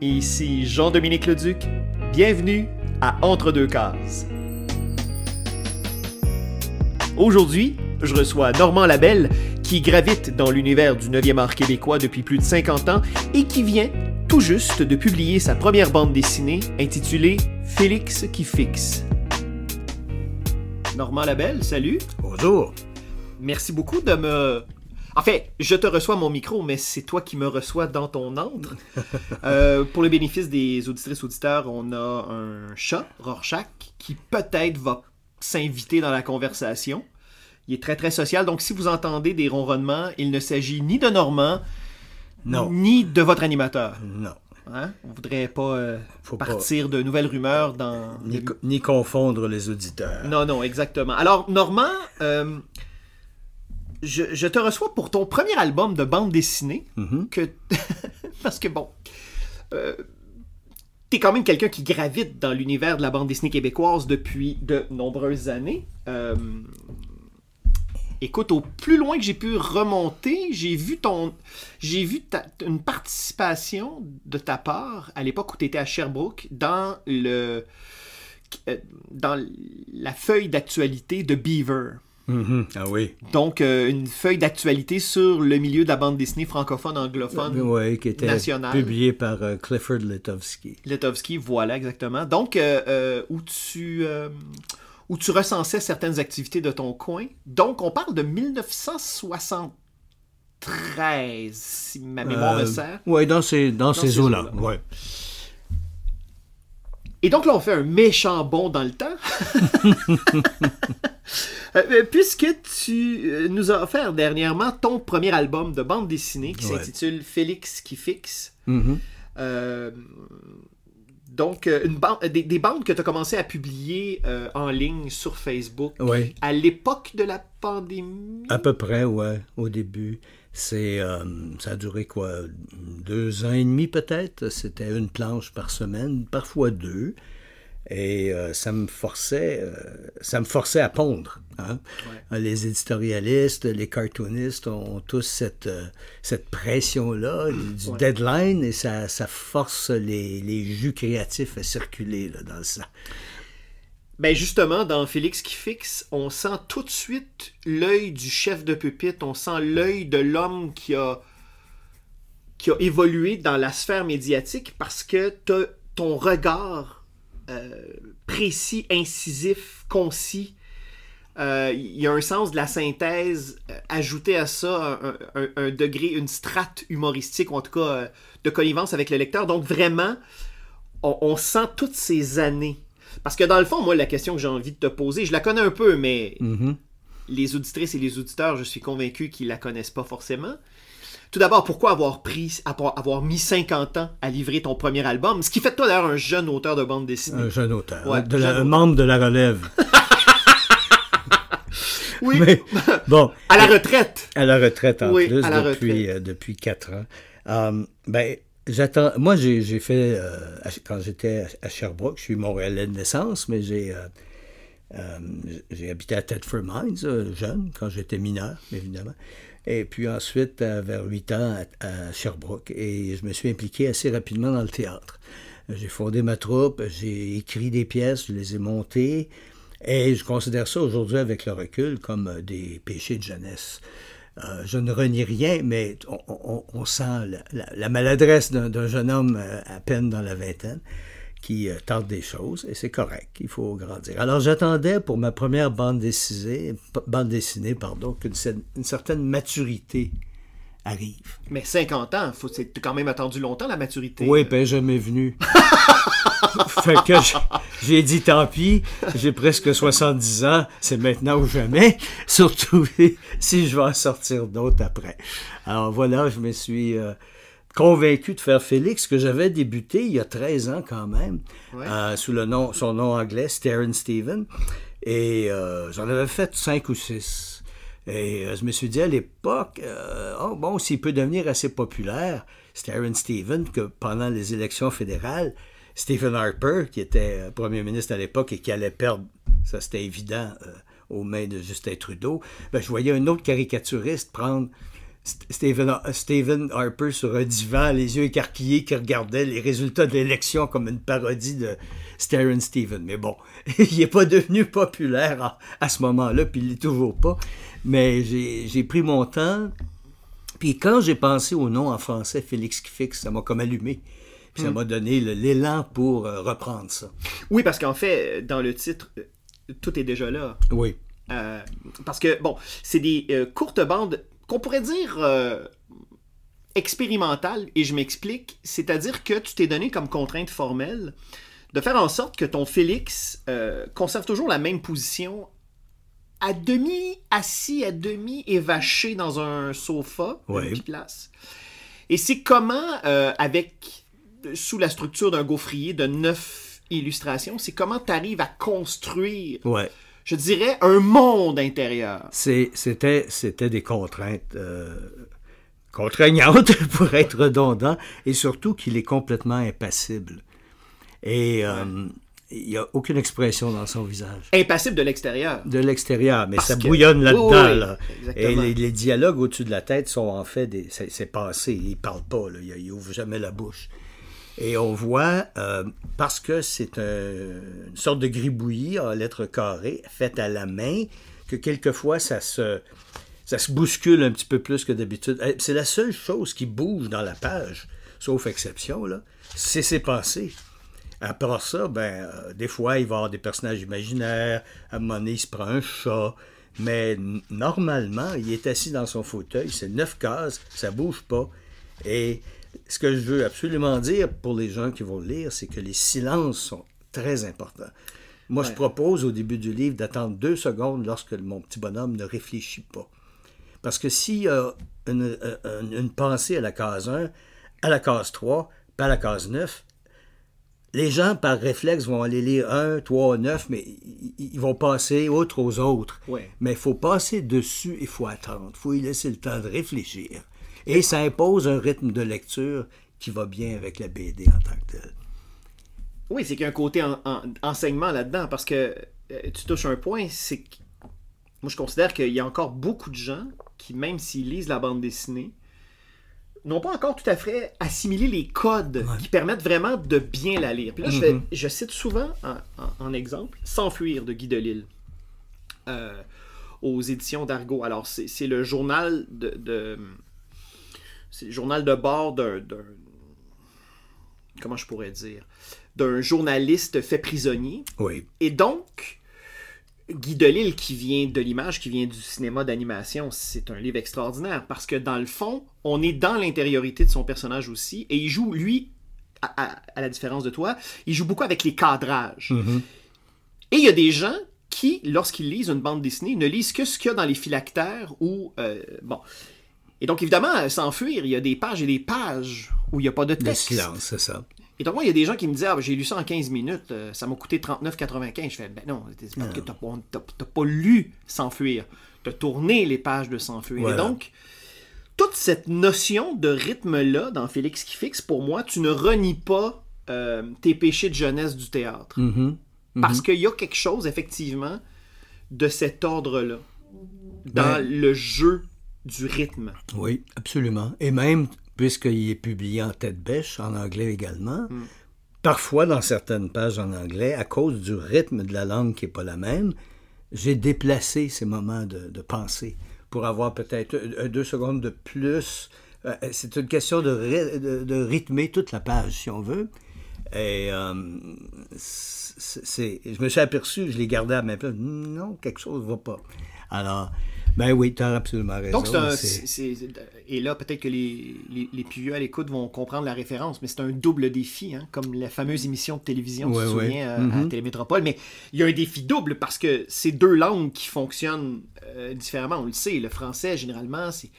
Ici Jean-Dominique Leduc. Bienvenue à Entre deux cases. Aujourd'hui, je reçois Normand Labelle, qui gravite dans l'univers du 9e art québécois depuis plus de 50 ans et qui vient tout juste de publier sa première bande dessinée intitulée Félix qui fixe. Normand Labelle, salut. Bonjour. Merci beaucoup de me... En fait, je te reçois à mon micro, mais c'est toi qui me reçois dans ton antre. Pour le bénéfice des auditrices-auditeurs, on a un chat, Rorschach, qui peut-être va s'inviter dans la conversation. Il est très très social, donc si vous entendez des ronronnements, il ne s'agit ni de Normand, ni de votre animateur. Non. Hein? On ne voudrait pas partir de nouvelles rumeurs dans... Ni confondre les auditeurs. Non, exactement. Alors, Normand... Je te reçois pour ton premier album de bande dessinée, parce que bon, t'es quand même quelqu'un qui gravite dans l'univers de la bande dessinée québécoise depuis de nombreuses années. Écoute, au plus loin que j'ai pu remonter, j'ai vu une participation de ta part à l'époque où tu étais à Sherbrooke dans la feuille d'actualité de Beaver. Ah oui. Donc, une feuille d'actualité sur le milieu de la bande dessinée francophone, anglophone, oui, qui était nationale. Publiée par Clifford Letowski. Letowski, voilà, exactement. Donc, où tu recensais certaines activités de ton coin. Donc, on parle de 1973, si ma mémoire me sert. Oui, dans ces eaux-là. Ouais. Et donc là, on fait un méchant bond dans le temps. Puisque tu nous as offert dernièrement ton premier album de bande dessinée qui s'intitule Félix qui fixe. Donc, des bandes que tu as commencé à publier en ligne sur Facebook à l'époque de la pandémie. À peu près, ouais, au début. Ça a duré 2 ans et demi peut-être. C'était une planche par semaine, parfois 2. Et ça me forçait à pondre. Hein? Ouais. Les éditorialistes, les cartoonistes ont tous cette pression-là du deadline et ça force les jus créatifs à circuler là, dans le sang. Ben justement, dans Félix qui fixe, on sent tout de suite l'œil du chef de pupitre, on sent l'œil de l'homme qui a évolué dans la sphère médiatique parce que t'as ton regard précis, incisif, concis. Il y a un sens de la synthèse ajouté à ça, un degré, une strate humoristique, ou en tout cas de connivence avec le lecteur. Donc vraiment, on sent toutes ces années. Parce que dans le fond, moi, la question que j'ai envie de te poser, je la connais un peu, mais les auditrices et les auditeurs, je suis convaincu qu'ils la connaissent pas forcément. Tout d'abord, pourquoi avoir mis 50 ans à livrer ton premier album? Ce qui fait de toi d'ailleurs un jeune auteur de bande dessinée. Un jeune auteur, un membre de la relève. Oui, mais, bon, à la retraite. À la retraite en plus, depuis 4 ans. Moi, j'ai fait, quand j'étais à Sherbrooke, je suis Montréalais de naissance, mais j'ai habité à Thetford Mines, jeune, quand j'étais mineur, évidemment. Et puis ensuite, vers 8 ans, à Sherbrooke. Et je me suis impliqué assez rapidement dans le théâtre. J'ai fondé ma troupe, j'ai écrit des pièces, je les ai montées. Et je considère ça aujourd'hui, avec le recul, comme des péchés de jeunesse. Je ne renie rien, mais on sent la maladresse d'un jeune homme à peine dans la vingtaine qui tente des choses, et c'est correct, il faut grandir. Alors j'attendais pour ma première bande dessinée, qu'une certaine maturité arrive. Mais 50 ans, t'as quand même attendu longtemps la maturité. Oui, ben jamais venu. Fait que j'ai dit tant pis, j'ai presque 70 ans, c'est maintenant ou jamais, surtout si je vais en sortir d'autres après. Alors voilà, je me suis convaincu de faire Félix, que j'avais débuté il y a 13 ans quand même, sous son nom anglais, Starin Steven, et j'en avais fait 5 ou 6. Et je me suis dit à l'époque, s'il peut devenir assez populaire, Starin Steven, que pendant les élections fédérales, Stephen Harper, qui était premier ministre à l'époque et qui allait perdre, ça c'était évident, aux mains de Justin Trudeau, je voyais un autre caricaturiste prendre Stephen Harper sur un divan, les yeux écarquillés, qui regardait les résultats de l'élection comme une parodie de Staring Stephen. Mais bon, il n'est pas devenu populaire à ce moment-là, puis il ne l'est toujours pas. Mais j'ai pris mon temps. Puis quand j'ai pensé au nom en français, Félix qui fixe, ça m'a comme allumé. Puis ça m'a donné l'élan pour reprendre ça. Oui, parce qu'en fait, dans le titre, tout est déjà là. Oui. Parce que, bon, c'est des courtes bandes qu'on pourrait dire expérimentales, et je m'explique. C'est-à-dire que tu t'es donné comme contrainte formelle de faire en sorte que ton Félix conserve toujours la même position, à demi assis, à demi évaché dans un sofa, oui. Une place. Et c'est comment, sous la structure d'un gaufrier de 9 illustrations, c'est comment tu arrives à construire, ouais. Je dirais, un monde intérieur. C'était des contraintes contraignantes, pour être redondant, et surtout qu'il est complètement impassible. Et il n'y a aucune expression dans son visage. Impassible de l'extérieur. De l'extérieur, mais ça bouillonne là-dedans. Oui, là. Et les dialogues au-dessus de la tête sont en fait c'est passé. Il ne parle pas, là. Il n'ouvre jamais la bouche. Et on voit, parce que c'est une sorte de gribouillis en lettres carrées, faite à la main, que quelquefois ça se bouscule un petit peu plus que d'habitude. C'est la seule chose qui bouge dans la page, sauf exception, là. C'est passé. À part ça, des fois, il va y avoir des personnages imaginaires. À un moment donné, il se prend un chat. Mais normalement, il est assis dans son fauteuil. C'est 9 cases. Ça bouge pas. Et ce que je veux absolument dire pour les gens qui vont le lire, c'est que les silences sont très importants. Moi, je propose au début du livre d'attendre 2 secondes lorsque mon petit bonhomme ne réfléchit pas. Parce que s'il y a une pensée à la case 1, à la case 3, pas à la case 9, les gens, par réflexe, vont aller lire 1, 3, 9, mais ils vont passer outre aux autres. Ouais. Mais il faut passer dessus et il faut attendre. Il faut y laisser le temps de réfléchir. Et ça impose un rythme de lecture qui va bien avec la BD en tant que telle. Oui, c'est qu'il y a un côté enseignement là-dedans, parce que tu touches un point, c'est que moi, je considère qu'il y a encore beaucoup de gens qui, même s'ils lisent la bande dessinée, n'ont pas encore tout à fait assimilé les codes qui permettent vraiment de bien la lire. Puis là, je cite souvent en exemple S'enfuir de Guy Delisle aux éditions d'Argo. Alors, c'est le journal c'est le journal de bord d'un comment je pourrais dire, d'un journaliste fait prisonnier. Oui. Et donc, Guy Delisle, qui vient de l'image, qui vient du cinéma d'animation, c'est un livre extraordinaire parce que dans le fond, on est dans l'intériorité de son personnage aussi, et il joue, lui, à la différence de toi, il joue beaucoup avec les cadrages. Mm-hmm. Et il y a des gens qui, lorsqu'ils lisent une bande dessinée, ne lisent que ce qu'il y a dans les phylactères ou... bon. Et donc, évidemment, S'enfuir, il y a des pages et des pages où il n'y a pas de texte. Le silence, c'est ça. Et donc, moi, il y a des gens qui me disent « Ah, j'ai lu ça en 15 minutes, ça m'a coûté 39,95 » Je fais « Ben non, c'est parce que t'as pas lu S'enfuir. T'as tourné les pages de S'enfuir. Voilà. » Et donc, toute cette notion de rythme-là dans Félix qui fixe, pour moi, tu ne renies pas tes péchés de jeunesse du théâtre. Mm-hmm. Mm-hmm. Parce qu'il y a quelque chose, effectivement, de cet ordre-là dans le jeu du rythme. Oui, absolument. Et même, puisqu'il est publié en tête bêche, en anglais également, parfois dans certaines pages en anglais, à cause du rythme de la langue qui n'est pas la même, j'ai déplacé ces moments de pensée pour avoir peut-être 2 secondes de plus. C'est une question de rythmer toute la page, si on veut. Et je me suis aperçu, je l'ai gardé à ma place, non, quelque chose ne va pas. Alors... Ben oui, tu as absolument raison. Donc, et là, peut-être que les plus vieux à l'écoute vont comprendre la référence, mais c'est un double défi, hein, comme la fameuse émission de télévision, tu te souviens, à Télémétropole. Mais il y a un défi double parce que c'est 2 langues qui fonctionnent différemment. On le sait, le français, généralement, c'est...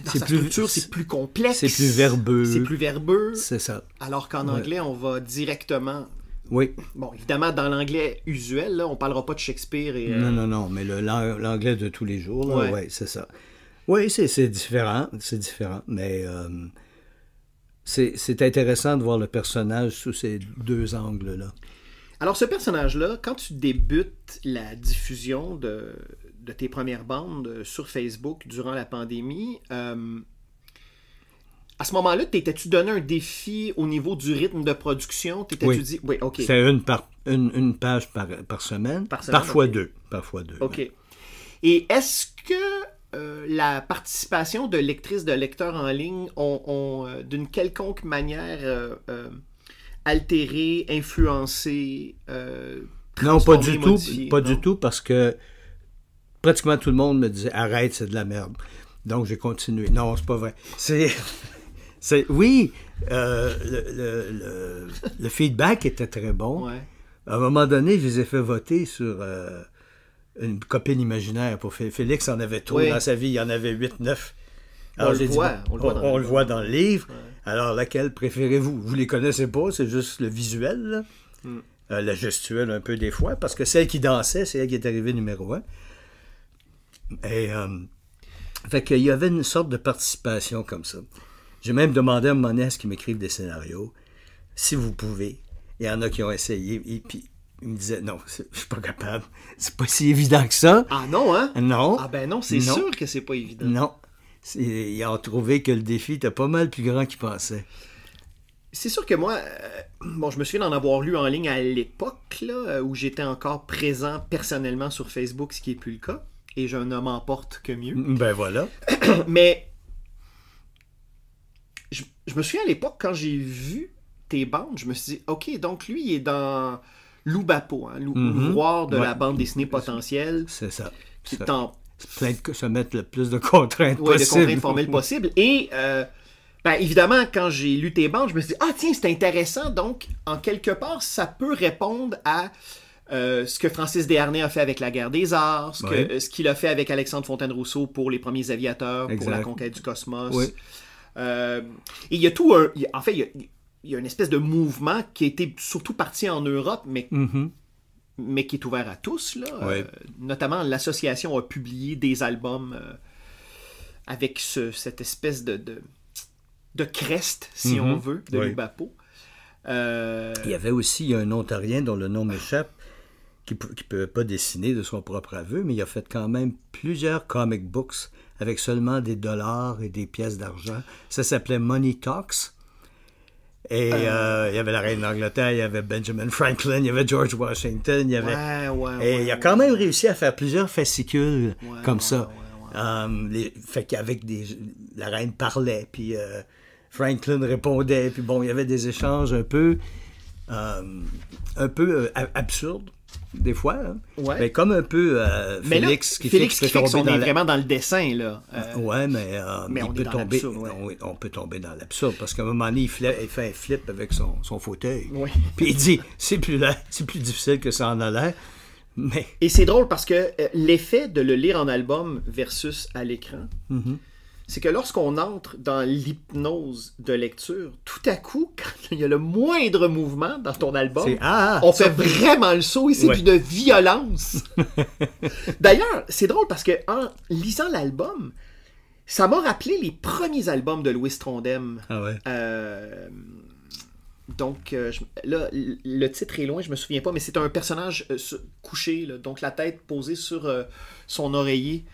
Dans sa structure, c'est plus complexe. C'est plus verbeux. C'est plus verbeux. C'est ça. Alors qu'en anglais, on va directement... Oui. Bon, évidemment, dans l'anglais usuel, là, on ne parlera pas de Shakespeare. Et, Non, mais l'anglais de tous les jours, là, ouais, c'est ça. Oui, c'est différent, mais c'est intéressant de voir le personnage sous ces 2 angles-là. Alors, ce personnage-là, quand tu débutes la diffusion de tes premières bandes sur Facebook durant la pandémie. À ce moment-là, t'étais-tu donné un défi au niveau du rythme de production? T'étais-tu dit... Oui, OK. C'est une page par semaine. Parfois okay. deux. Parfois deux. OK. Ouais. Et est-ce que la participation de lectrices, de lecteurs en ligne ont d'une quelconque manière altéré, influencé, non, pas du tout. Pas du tout, parce que pratiquement tout le monde me disait « Arrête, c'est de la merde ». Donc, j'ai continué. Non, c'est pas vrai. Oui, le feedback était très bon. Ouais. À un moment donné, je les ai fait voter sur une copine imaginaire pour Félix. En avait trop dans sa vie. Il y en avait 8-9. Alors, on le voit dans le livre. Ouais. Alors, laquelle préférez-vous? Vous les connaissez pas, c'est juste le visuel, là. La gestuelle un peu des fois, parce que celle qui dansait, c'est elle qui est arrivée numéro 1. Et fait qu'il y avait une sorte de participation comme ça. J'ai même demandé à mon moment à ce qu'ils m'écrivent des scénarios, si vous pouvez. Il y en a qui ont essayé, et puis ils me disaient, non, je suis pas capable. C'est pas si évident que ça. Ah non, hein? Non. Ah ben non, c'est sûr que c'est pas évident. Non. Ils ont trouvé que le défi était pas mal plus grand qu'ils pensaient. C'est sûr que moi, je me souviens d'en avoir lu en ligne à l'époque, là, où j'étais encore présent personnellement sur Facebook, ce qui n'est plus le cas, et je ne m'emporte que mieux. Ben voilà. Mais je me souviens à l'époque, quand j'ai vu tes bandes, je me suis dit, OK, donc lui, il est dans Loubapo, hein, l'ouvroir de la bande dessinée potentielle. C'est ça. Qui est en... se mettre le plus de contraintes possible. Oui, de contraintes formelles possibles. Et... évidemment, quand j'ai lu tes bandes, je me suis dit, ah tiens, c'est intéressant, donc, en quelque part, ça peut répondre à ce que Francis Desharnais a fait avec la Guerre des Arts, ce qu'il a fait avec Alexandre Fontaine-Rousseau pour les premiers aviateurs, pour la conquête du cosmos. Oui. Et il y a tout un... En fait, il y a une espèce de mouvement qui a été surtout parti en Europe, mais qui est ouvert à tous, là. Notamment, l'association a publié des albums avec cette espèce de crest, si on veut, de Loubapo. Il y avait aussi un Ontarien dont le nom m'échappe, qui ne pouvait pas dessiner de son propre aveu, mais il a fait quand même plusieurs comic books avec seulement des dollars et des pièces d'argent. Ça s'appelait Money Talks. Et il y avait la reine d'Angleterre, il y avait Benjamin Franklin, il y avait George Washington, il y avait... il a quand même réussi à faire plusieurs fascicules comme ça. Fait qu'avec la reine parlait, puis Franklin répondait, puis bon, il y avait des échanges un peu absurdes, des fois. Hein? Mais comme un peu Félix, qui on est vraiment dans le dessin, là. Mais on peut tomber dans l'absurde, parce qu'à un moment donné, il fait un flip avec son fauteuil. Puis il dit, c'est plus difficile que ça en a l'air. Mais... Et c'est drôle parce que l'effet de le lire en album versus à l'écran, c'est que lorsqu'on entre dans l'hypnose de lecture, tout à coup, quand il y a le moindre mouvement dans ton album, on fait vraiment le saut et c'est d'une violence. D'ailleurs, c'est drôle parce que en lisant l'album, ça m'a rappelé les premiers albums de Louis Trondheim. Donc, là, le titre est loin, je me souviens pas, mais c'est un personnage couché, là, donc la tête posée sur son oreiller.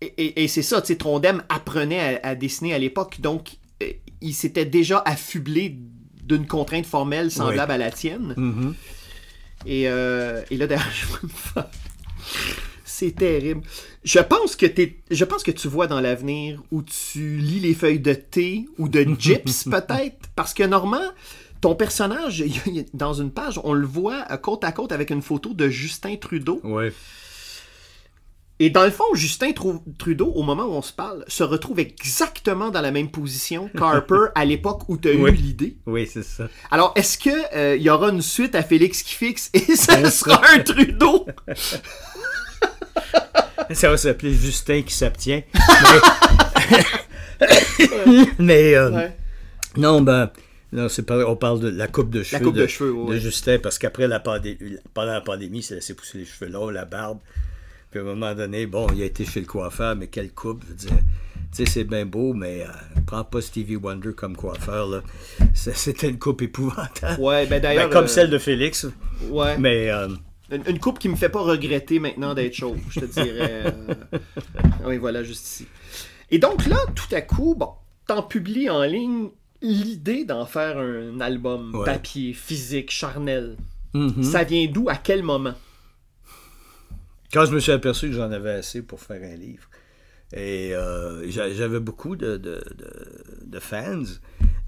Et c'est ça, tu sais, Trondheim apprenait à dessiner à l'époque, donc il s'était déjà affublé d'une contrainte formelle semblable à la tienne. Et là, d'ailleurs, c'est terrible. Je pense que tu vois dans l'avenir où tu lis les feuilles de thé ou de gyps, peut-être, parce que Normand, ton personnage, dans une page, on le voit côte à côte avec une photo de Justin Trudeau. Et dans le fond, Justin Trudeau, au moment où on se parle, se retrouve exactement dans la même position qu'Harper à l'époque où tu as eu l'idée. Oui, c'est ça. Alors, est-ce que y aura une suite à Félix qui fixe et ça sera un Trudeau? Ça va s'appeler Justin qui s'abstient. Mais non, on parle de la coupe de cheveux, de Justin, parce qu'après pendant la pandémie, il s'est laissé pousser les cheveux longs, la barbe. Puis à un moment donné, il a été chez le coiffeur, mais quelle coupe, je veux dire. Tu sais, c'est bien beau, mais prends pas Stevie Wonder comme coiffeur, là. C'était une coupe épouvantable. D'ailleurs... comme celle de Félix. Ouais. Mais... Une coupe qui me fait pas regretter maintenant d'être chauve, je te dirais. Oui, voilà, juste ici. Et donc là, tout à coup, bon, t'en publies en ligne l'idée d'en faire un album papier, physique, charnel. Ça vient d'où? À quel moment? Quand je me suis aperçu que j'en avais assez pour faire un livre. Et j'avais beaucoup de fans,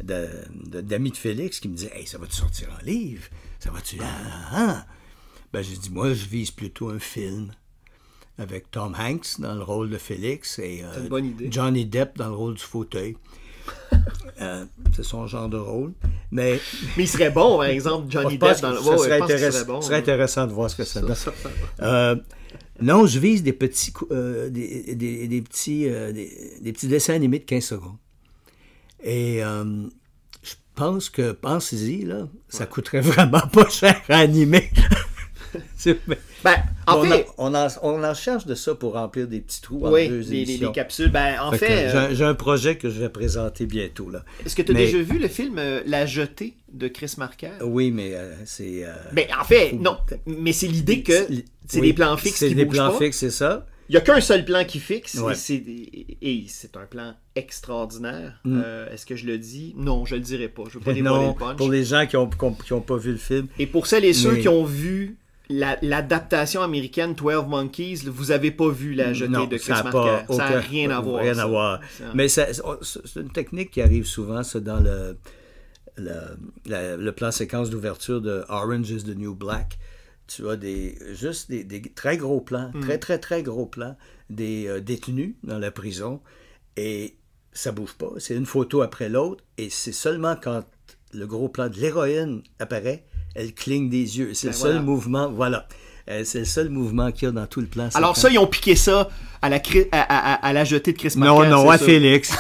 d'amis de Félix qui me disaient « Hey, ça va-tu sortir en livre? Ça va-tu... Ben, j'ai dit, moi, je vise plutôt un film avec Tom Hanks dans le rôle de Félix et une bonne idée. Johnny Depp dans le rôle du fauteuil. C'est son genre de rôle. Mais il serait bon, par exemple, Johnny Depp dans le... Ça serait intéressant de voir ce que ça donne. Non, je vise des petits dessins animés de 15 secondes. Et je pense que, pensez-y, là, ça coûterait vraiment pas cher à animer. Ben, en fait, on en cherche de ça pour remplir des petits trous en deux émissions. Des capsules. Ben, en fait, j'ai un projet que je vais présenter bientôt. Là. Est-ce que tu as déjà vu le film La Jetée de Chris Marker? Oui, mais c'est... Ben, en fait, non. Mais c'est l'idée que c'est des plans fixes qui bougent pas. C'est des plans fixes, c'est ça. Il n'y a qu'un seul plan qui fixe, et c'est un plan extraordinaire. Est-ce que je le dis? Non, je le dirai pas. Je veux pas dévoiler le punch. Pour les gens qui ont pas vu le film. Et pour celles et ceux qui ont vu l'adaptation américaine 12 Monkeys, vous avez pas vu La Jetée de Chris Marker. Ça n'a rien à voir. Rien à voir. Mais c'est une technique qui arrive souvent, ça, dans le plan séquence d'ouverture de Orange is the New Black. Tu as juste des très gros plans, très, très gros plans, des détenus dans la prison, et ça bouge pas. C'est une photo après l'autre, et c'est seulement quand le gros plan de l'héroïne apparaît, elle cligne des yeux. C'est le seul mouvement, voilà. C'est le seul mouvement qu'il y a dans tout le plan. Alors ça, ils ont piqué ça à la jetée de Chris Marker. Non, à Félix.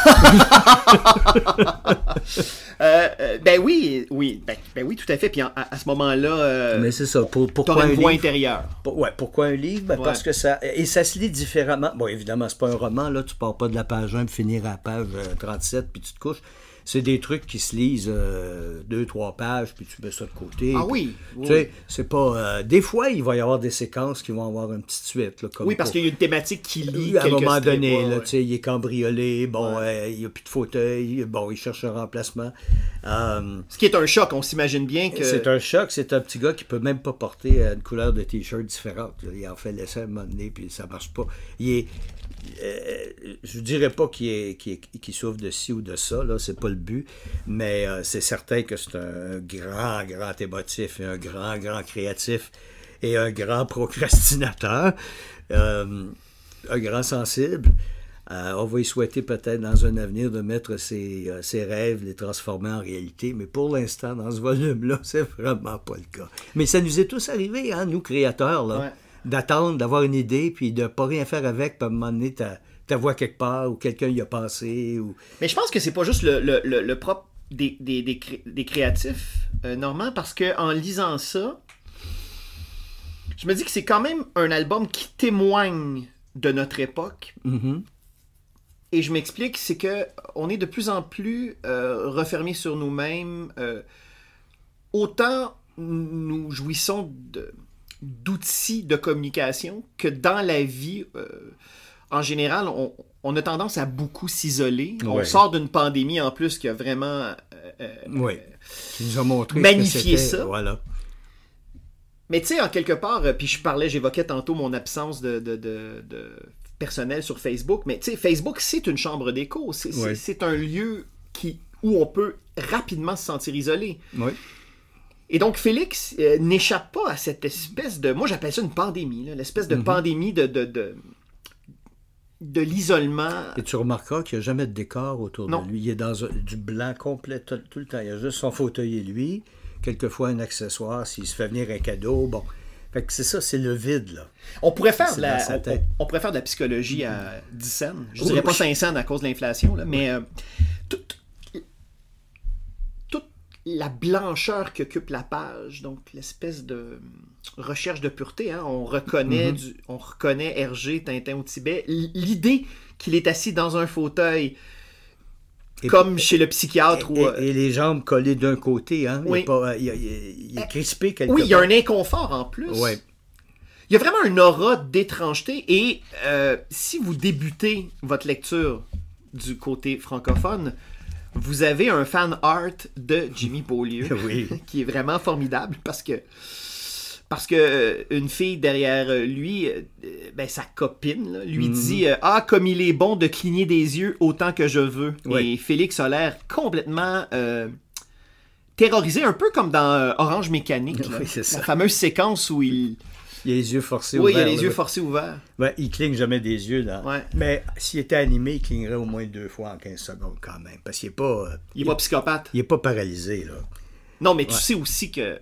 Ben oui, tout à fait. Puis à ce moment-là, mais c'est ça. Pourquoi une voix intérieure. Pourquoi un livre? Ben, parce que ça se lit différemment. Bon, évidemment, c'est pas un roman. Là, tu pars pas de la page 1 puis finir à la page 37 puis tu te couches. C'est des trucs qui se lisent 2-3 pages, puis tu mets ça de côté. Ah oui. Tu sais, c'est pas... des fois, il va y avoir des séquences qui vont avoir une petite suite. Là, comme parce qu'il y a une thématique qui lie à un moment donné, là, tu sais, il est cambriolé, bon, il n'y a plus de fauteuil, bon, il cherche un remplacement. Ce qui est un choc, on s'imagine bien que... C'est un choc, c'est un petit gars qui peut même pas porter une couleur de t-shirt différente. Il en fait l'essai à un moment donné, puis ça marche pas. Il est... je dirais pas qu'il souffre de ci ou de ça, là, c'est pas le but, mais c'est certain que c'est un grand émotif et un grand créatif et un grand procrastinateur, un grand sensible. On va y souhaiter peut-être dans un avenir de mettre ses rêves, les transformer en réalité, mais pour l'instant, dans ce volume-là, c'est vraiment pas le cas. Mais ça nous est tous arrivé, hein, nous créateurs, là. Ouais. D'attendre, d'avoir une idée, puis de ne pas rien faire avec, puis à un moment donné, ta voix quelque part, ou quelqu'un y a pensé. Ou... Mais je pense que c'est pas juste le propre des créatifs, Normand, parce qu'en lisant ça, je me dis que c'est quand même un album qui témoigne de notre époque. Et je m'explique, c'est que on est de plus en plus refermés sur nous-mêmes. Autant nous jouissons d'outils de communication que dans la vie, en général, on a tendance à beaucoup s'isoler. Ouais. On sort d'une pandémie en plus qui a vraiment qui nous a montré magnifié ça. Voilà. Mais tu sais, en quelque part, puis j'évoquais tantôt mon absence de personnel sur Facebook, mais tu sais, Facebook, c'est une chambre d'écho. C'est un lieu où on peut rapidement se sentir isolé. Oui. Et donc, Félix n'échappe pas à cette espèce de... Moi, j'appelle ça une pandémie, l'espèce de pandémie de l'isolement. Et tu remarqueras qu'il n'y a jamais de décor autour de lui. Il est dans du blanc complet tout le temps. Il y a juste son fauteuil et lui. Quelquefois, un accessoire, s'il se fait venir un cadeau. Bon, fait que c'est ça, c'est le vide, là. On pourrait faire de la psychologie à 10 cents. Je dirais pas 5 cents à cause de l'inflation, là, mais toute la blancheur qui occupe la page, donc l'espèce de recherche de pureté, hein, on reconnaît Hergé, Tintin au Tibet, l'idée qu'il est assis dans un fauteuil, comme chez le psychiatre. Et les jambes collées d'un côté, hein, il est crispé quelque part. Oui, il y a un inconfort en plus. Oui. Il y a vraiment un aura d'étrangeté et si vous débutez votre lecture du côté francophone, vous avez un fan art de Jimmy Beaulieu Oui. qui est vraiment formidable parce que une fille derrière lui, sa copine, là, lui dit « Ah, comme il est bon de cligner des yeux autant que je veux. Oui. Et Félix a l'air complètement terrorisé, un peu comme dans Orange Mécanique. Là. Oui, c'est ça. La fameuse séquence où il... Il a les yeux forcés Oui, ouverts. il a les là, yeux ouais. forcés ouverts. Ouais, il cligne jamais des yeux, là. Ouais. Mais s'il était animé, il clignerait au moins 2 fois en 15 secondes, quand même. Parce qu'il n'est pas... Il est pas psychopathe. il est pas paralysé, là. Non, mais tu sais aussi que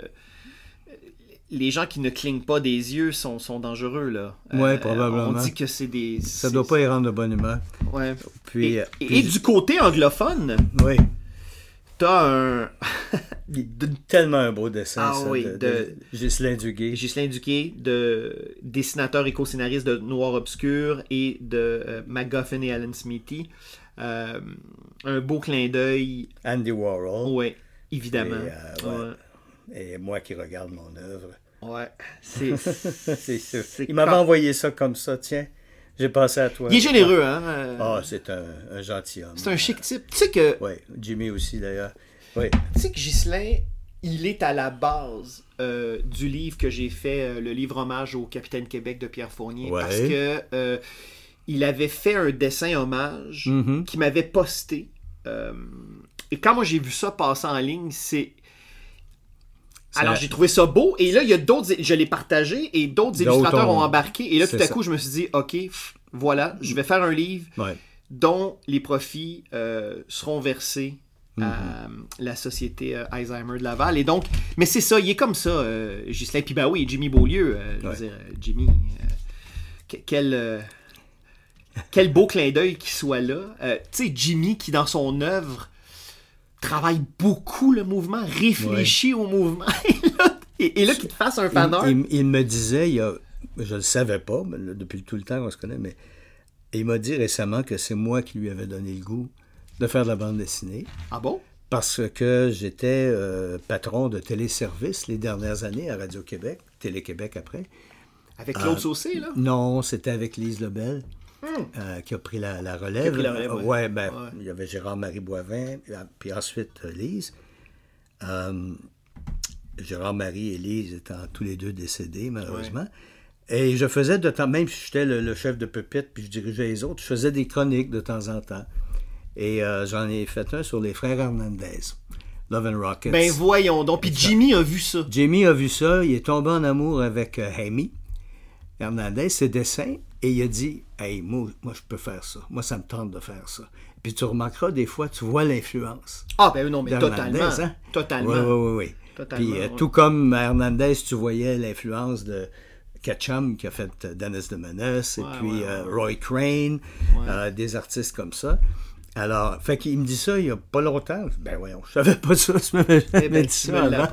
les gens qui ne clignent pas des yeux sont dangereux, là. Ouais, probablement. On dit que c'est des... Ça doit pas y rendre de bonne humeur. Ouais. Puis, Et du côté anglophone, oui. t'as un... Tellement un beau dessin, Ah ça, oui, de Ghislain Duguay. Ghislain Duquet, de dessinateur et co-scénariste de Noir Obscur et de MacGuffin et Alan Smithy. Un beau clin d'œil. Andy Warhol. Oui, évidemment. Et moi qui regarde mon œuvre. Ouais. C'est sûr. Il m'avait envoyé ça comme ça, tiens. J'ai pensé à toi. Il est généreux, hein? C'est un gentilhomme. C'est un chic type. Tu sais que... Oui, Jimmy aussi, d'ailleurs. Oui. Tu sais que Ghislain, il est à la base du livre que j'ai fait, le livre hommage au Capitaine Québec de Pierre Fournier, parce que il avait fait un dessin hommage qu'il m'avait posté. Et quand moi j'ai vu ça passer en ligne, alors j'ai trouvé ça beau, et là il y a d'autres, je l'ai partagé, et d'autres illustrateurs ont embarqué, et là tout à coup je me suis dit, ok, voilà, je vais faire un livre dont les profits seront versés à la société Alzheimer de Laval. Et donc, mais c'est ça, il est comme ça, Ghislain. Puis ben oui, Jimmy Beaulieu, je veux dire, Jimmy, quel beau clin d'œil qu'il soit là. Tu sais, Jimmy qui dans son œuvre travaille beaucoup le mouvement, réfléchit au mouvement. et là qu'il te fasse un fan art. Il me disait, je le savais pas, mais depuis tout le temps qu'on se connaît, mais il m'a dit récemment que c'est moi qui lui avais donné le goût de faire de la bande dessinée. Ah bon? Parce que j'étais patron de téléservice les dernières années à Radio-Québec, Télé-Québec après. Avec Claude Saucé, là? Non, c'était avec Lise Lebel, qui a pris la relève. Il y avait Gérard-Marie Boivin, puis ensuite Lise. Gérard-Marie et Lise étant tous les deux décédés, malheureusement. Et je faisais de temps, même si j'étais le chef de pupitre, puis je dirigeais les autres, je faisais des chroniques de temps en temps. Et j'en ai fait un sur les frères Hernandez, Love and Rockets. Ben voyons donc. Puis Jimmy a vu ça. Jimmy a vu ça, il est tombé en amour avec Amy Hernandez, ses dessins, et il a dit « Hey, moi, je peux faire ça. Moi, ça me tente de faire ça. » Puis tu remarqueras, des fois, tu vois l'influence. Ah ben non, mais d'Hernandez, totalement. Hein? Totalement. Oui. Totalement, Puis tout comme Hernandez, tu voyais l'influence de Ketchum qui a fait Dennis de Menace, et puis Roy Crane, des artistes comme ça. Alors, fait qu'il me dit ça il n'y a pas longtemps. Ben voyons, je savais pas ça, je m'avais jamais dit ça avant.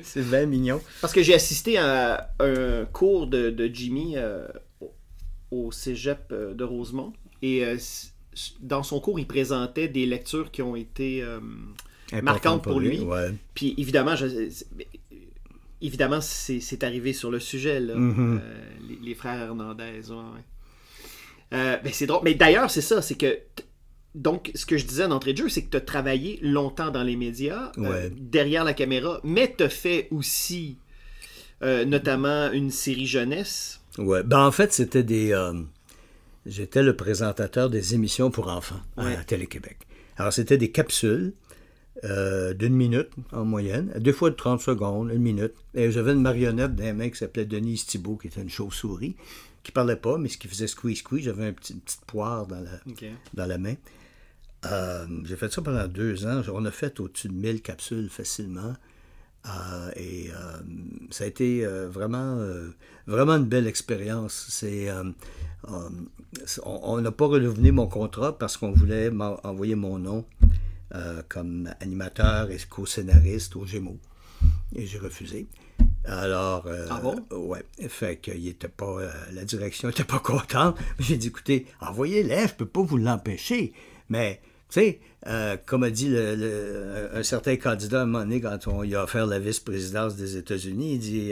C'est bien mignon. Parce que j'ai assisté à un cours de Jimmy au cégep de Rosemont. Et dans son cours, il présentait des lectures qui ont été marquantes pour lui. Ouais. Puis évidemment, c'est arrivé sur le sujet, là, les frères Hernandez. Ben c'est drôle. Mais d'ailleurs, c'est ça, c'est que... Donc, ce que je disais d'entrée de jeu, c'est que tu as travaillé longtemps dans les médias, derrière la caméra, mais tu as fait aussi, notamment, une série jeunesse. Ouais. Ben, en fait, c'était j'étais le présentateur des émissions pour enfants à Télé-Québec. Alors, c'était des capsules d'1 minute en moyenne, des fois de 30 secondes, 1 minute. Et j'avais une marionnette d'un mec qui s'appelait Denise Thibault, qui était une chauve-souris, qui parlait pas, mais ce qui faisait squeeze. J'avais une petite poire dans la main. J'ai fait ça pendant 2 ans. On a fait au-dessus de 1000 capsules facilement. Et ça a été vraiment une belle expérience. On n'a pas renouvelé mon contrat parce qu'on voulait m'envoyer mon nom comme animateur et co-scénariste au Gémeaux. Et j'ai refusé. Alors, ouais, fait que la direction n'était pas contente. J'ai dit, écoutez, envoyez-les, je peux pas vous l'empêcher. Mais, tu sais, comme a dit un certain candidat à un moment donné, quand il a offert la vice-présidence des États-Unis, il dit,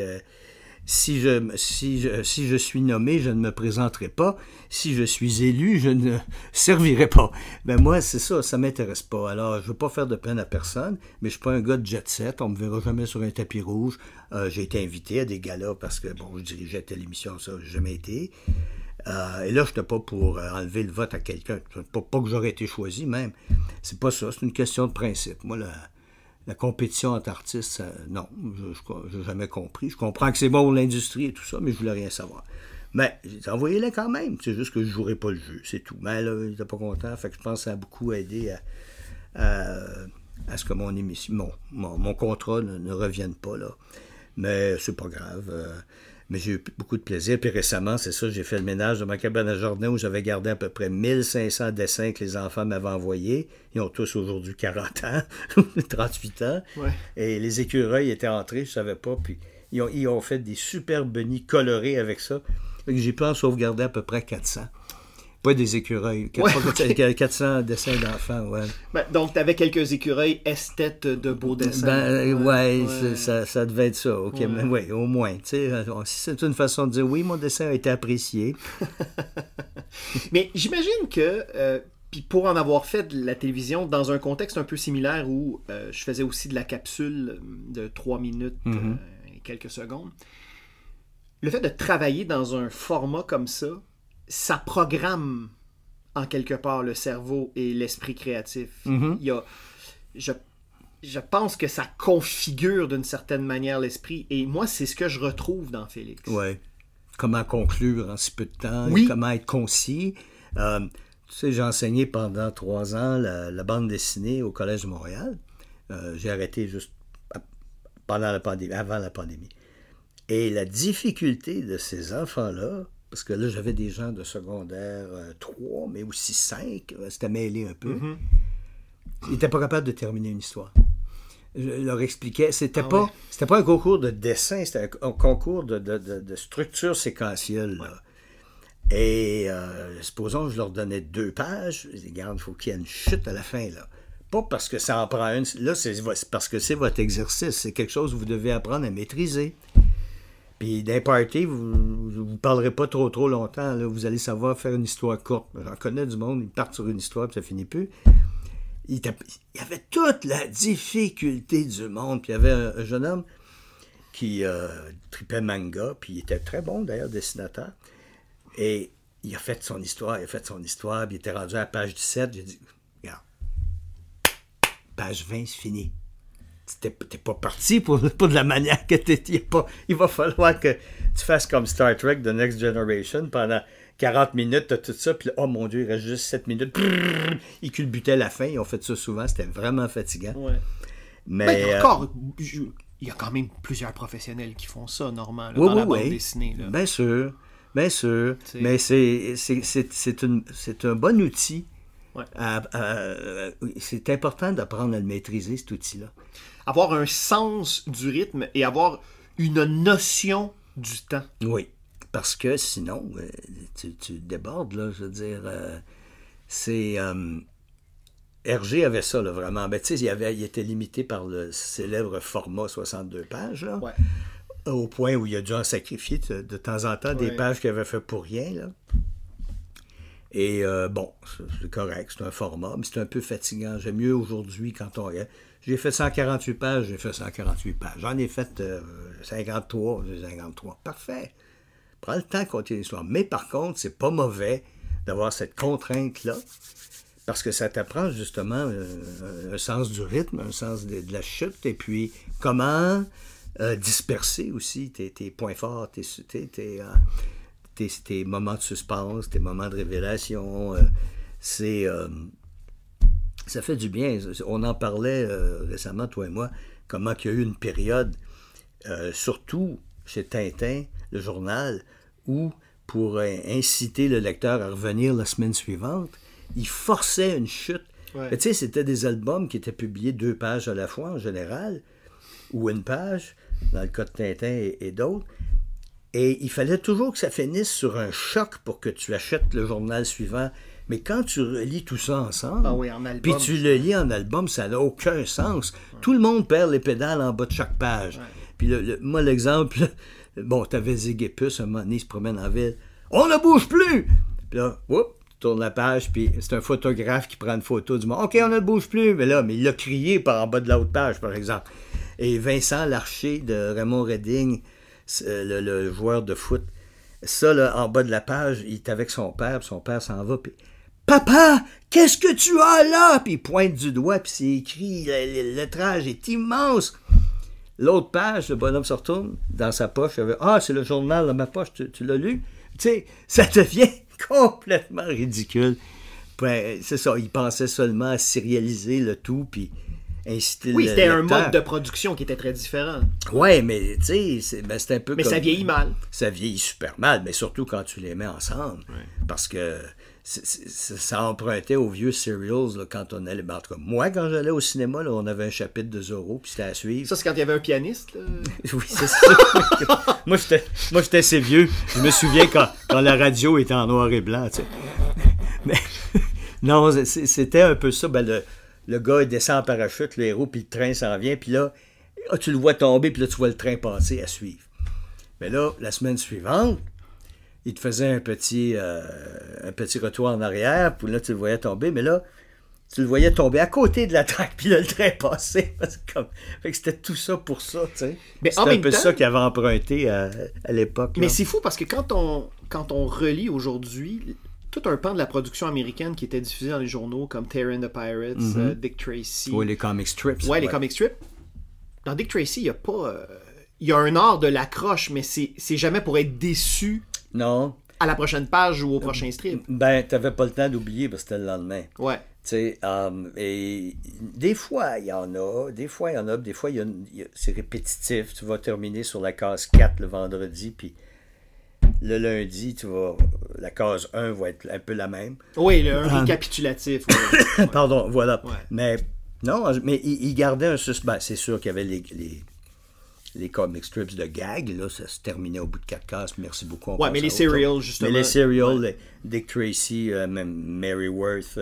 si je suis nommé, je ne me présenterai pas. Si je suis élu, je ne servirai pas. Ben moi, c'est ça, ça m'intéresse pas. Alors, je veux pas faire de peine à personne, mais je suis pas un gars de jet-set. On me verra jamais sur un tapis rouge. J'ai été invité à des galas parce que, bon, je dirigeais telle émission, ça, j'ai jamais été. Et là, je n'étais pas pour enlever le vote à quelqu'un. Pas que j'aurais été choisi, même. C'est pas ça, c'est une question de principe. Moi, la compétition entre artistes, ça, non, je n'ai jamais compris. Je comprends que c'est bon pour l'industrie et tout ça, mais je voulais rien savoir. Mais j'ai envoyé-les quand même. C'est juste que je ne jouerai pas le jeu, c'est tout. Mais là, il n'était pas content. Fait que je pense que ça a beaucoup aidé à ce que mon émission, mon contrat ne revienne pas, là. Mais c'est pas grave. Mais j'ai eu beaucoup de plaisir. Puis récemment, c'est ça, j'ai fait le ménage de ma cabane à jardin où j'avais gardé à peu près 1500 dessins que les enfants m'avaient envoyés. Ils ont tous aujourd'hui 40 ans, 38 ans. Ouais. Et les écureuils étaient entrés, je ne savais pas. Puis ils ont fait des superbes nids colorés avec ça. J'ai pu en sauvegarder à peu près 400. Pas des écureuils. 400 dessins d'enfants, ouais. Ben, donc, tu avais quelques écureuils esthètes de beaux dessins. Ouais. Ça devait être ça. OK, ouais. Mais oui, au moins. Si c'est une façon de dire, oui, mon dessin a été apprécié. Mais j'imagine que, puis pour en avoir fait de la télévision dans un contexte un peu similaire où je faisais aussi de la capsule de 3 minutes et quelques secondes, le fait de travailler dans un format comme ça programme en quelque part le cerveau et l'esprit créatif. Il y a, je pense que ça configure d'une certaine manière l'esprit. Et moi, c'est ce que je retrouve dans Félix. Oui. Comment conclure en si peu de temps, comment être concis. Tu sais, j'ai enseigné pendant 3 ans la bande dessinée au Collège de Montréal. J'ai arrêté juste pendant la pandémie, avant la pandémie. Et la difficulté de ces enfants-là, parce que là, j'avais des gens de secondaire 3, mais aussi 5. C'était mêlé un peu. Ils n'étaient pas capables de terminer une histoire. Je leur expliquais. C'était pas un concours de dessin, c'était un concours de structure séquentielle. Là. Et supposons que je leur donnais 2 pages. Je dis, regarde, il faut qu'il y ait une chute à la fin. Là. Pas parce que ça en prend une. Là, c'est parce que c'est votre exercice. C'est quelque chose que vous devez apprendre à maîtriser. Puis d'un party, vous ne parlerez pas trop longtemps. Là. Vous allez savoir faire une histoire courte. J'en connais du monde, ils partent sur une histoire, puis ça finit plus. Il y avait toute la difficulté du monde. Puis il y avait un jeune homme qui tripait manga, puis il était très bon d'ailleurs, dessinateur. Et il a fait son histoire, puis il était rendu à la page 17. J'ai dit, regarde, page 20, c'est fini. T'es pas parti pour de la manière que t'étais. Il va falloir que tu fasses comme Star Trek The Next Generation pendant 40 minutes, t'as tout ça, puis là, oh mon Dieu, il reste juste 7 minutes. Brrr, ils culbutaient la fin, ils ont fait ça souvent, c'était vraiment fatigant. Ouais. Mais encore, il y a quand même plusieurs professionnels qui font ça, Normand, dans la bande dessinée. Là. Bien sûr. Mais c'est un bon outil. Ouais. C'est important d'apprendre à le maîtriser, cet outil-là. Avoir un sens du rythme et avoir une notion du temps. Oui, parce que sinon, tu débordes, là, je veux dire. Hergé avait ça, là, vraiment. Ben, tu sais, il était limité par le célèbre format 62 pages, là, au point où il a dû en sacrifier de temps en temps des pages qu'il avait fait pour rien, là. Et bon, c'est correct, c'est un format, mais c'est un peu fatigant. J'aime mieux aujourd'hui quand on regarde. J'ai fait 148 pages, J'en ai fait 53. Parfait. Prends le temps de continuer l'histoire. Mais par contre, c'est pas mauvais d'avoir cette contrainte-là, parce que ça t'apprend justement un sens du rythme, un sens de la chute, et puis comment disperser aussi tes points forts, tes moments de suspense, tes moments de révélation. Ça fait du bien. On en parlait récemment, toi et moi, comment il y a eu une période, surtout chez Tintin, le journal, où, pour inciter le lecteur à revenir la semaine suivante, il forçait une chute. Ouais. Tu sais, c'était des albums qui étaient publiés 2 pages à la fois, en général, ou 1 page, dans le cas de Tintin et d'autres. Et il fallait toujours que ça finisse sur un choc pour que tu achètes le journal suivant. Mais quand tu relis tout ça ensemble, puis tu le lis en album, ça n'a aucun sens. Ouais. Tout le monde perd les pédales en bas de chaque page. Ouais. Puis moi, l'exemple Bon, t'avais Ziggipus, un moment donné, il se promène en ville. On ne bouge plus! Puis là, whoop, tu tournes la page, puis c'est un photographe qui prend une photo du monde. OK, on ne bouge plus! Mais il a crié par en bas de l'autre page, par exemple. Et Vincent Larcher de Raymond Redding, le joueur de foot, ça, là, en bas de la page, il est avec son père s'en va, puis Papa, qu'est-ce que tu as là? Puis il pointe du doigt, puis c'est écrit, le lettrage est immense. L'autre page, le bonhomme se retourne dans sa poche, il avait, c'est le journal dans ma poche, tu l'as lu? Tu sais, ça devient complètement ridicule. Ben, c'est ça, il pensait seulement à serialiser le tout, puis inciter oui, le c'était un lecteur. mode de production qui était très différent. Ouais, mais tu sais, c'est un peu Mais comme... ça vieillit mal. Ça vieillit super mal, mais surtout quand tu les mets ensemble. Ouais. Parce que ça empruntait aux vieux serials là, quand on allait... En tout cas, moi, quand j'allais au cinéma, là, on avait un chapitre de Zorro, puis c'était à suivre. Ça, c'est quand il y avait un pianiste, là. Oui, c'est ça. Moi, j'étais assez vieux. Je me souviens quand la radio était en noir et blanc, tu sais. Mais, non, c'était un peu ça. Ben, le gars, il descend en parachute, le héros, puis le train s'en vient, puis là, tu le vois tomber, puis là, tu vois le train passer à suivre. Mais là, la semaine suivante, il te faisait un petit retour en arrière, puis là, tu le voyais tomber, mais là, tu le voyais tomber à côté de la traque, puis là, le train passait. Fait que c'était tout ça pour ça, tu sais. Mais c'était en un même peu temps, ça qu'il avait emprunté à l'époque. Mais là. c'est fou parce que quand on relit aujourd'hui tout un pan de la production américaine qui était diffusé dans les journaux comme Terror and the Pirates, Dick Tracy. Oui, les comic strips. Ouais, les comic strips. Dans Dick Tracy, il n'y a pas... il y a un art de l'accroche, mais c'est jamais pour être déçu Non. à la prochaine page ou au prochain strip. Ben, t'avais pas le temps d'oublier parce que c'était le lendemain. Ouais. Tu sais, et des fois, il y en a, des fois, c'est répétitif. Tu vas terminer sur la case 4 le vendredi, puis le lundi, la case 1 va être un peu la même. Oui, un récapitulatif. Ouais. Pardon, voilà. Ouais. Mais non, mais il gardait un suspense. C'est sûr qu'il y avait les comic strips de gag, là, ça se terminait au bout de 4 cases. Merci beaucoup. Ouais, mais les serials, justement. Mais les serials, Dick Tracy, même Mary Worth,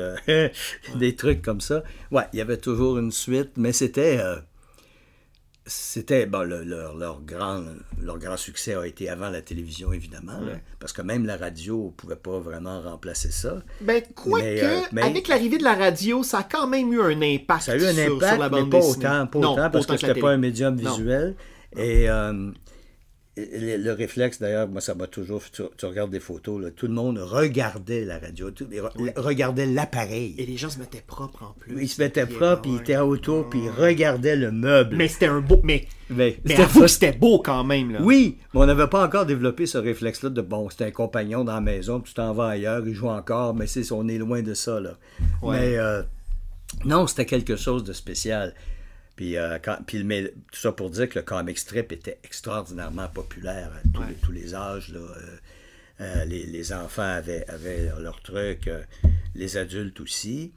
des trucs comme ça. Ouais, il y avait toujours une suite, mais c'était bon, leur grand succès a été avant la télévision, évidemment, là, parce que même la radio ne pouvait pas vraiment remplacer ça. Ben, quoique, avec l'arrivée de la radio, ça a quand même eu un impact ça a eu un impact, sur la bande mais pas dessinée. autant, parce que c'était pas un médium visuel. Et le réflexe, d'ailleurs, moi, ça m'a toujours... Tu regardes des photos, là, tout le monde regardait la radio, regardait l'appareil. Et les gens se mettaient propres en plus. Ils se mettaient propres, puis ils étaient autour, puis ils regardaient le meuble. Mais c'était un beau... Mais c'était beau quand même, là. Oui, mais on n'avait pas encore développé ce réflexe-là de, bon, c'est un compagnon dans la maison, puis tu t'en vas ailleurs, il joue encore, mais on est loin de ça, là. Ouais. Mais non, c'était quelque chose de spécial. Puis, tout ça pour dire que le comic strip était extraordinairement populaire à tous les âges. Là. Les enfants avaient leur truc, les adultes aussi.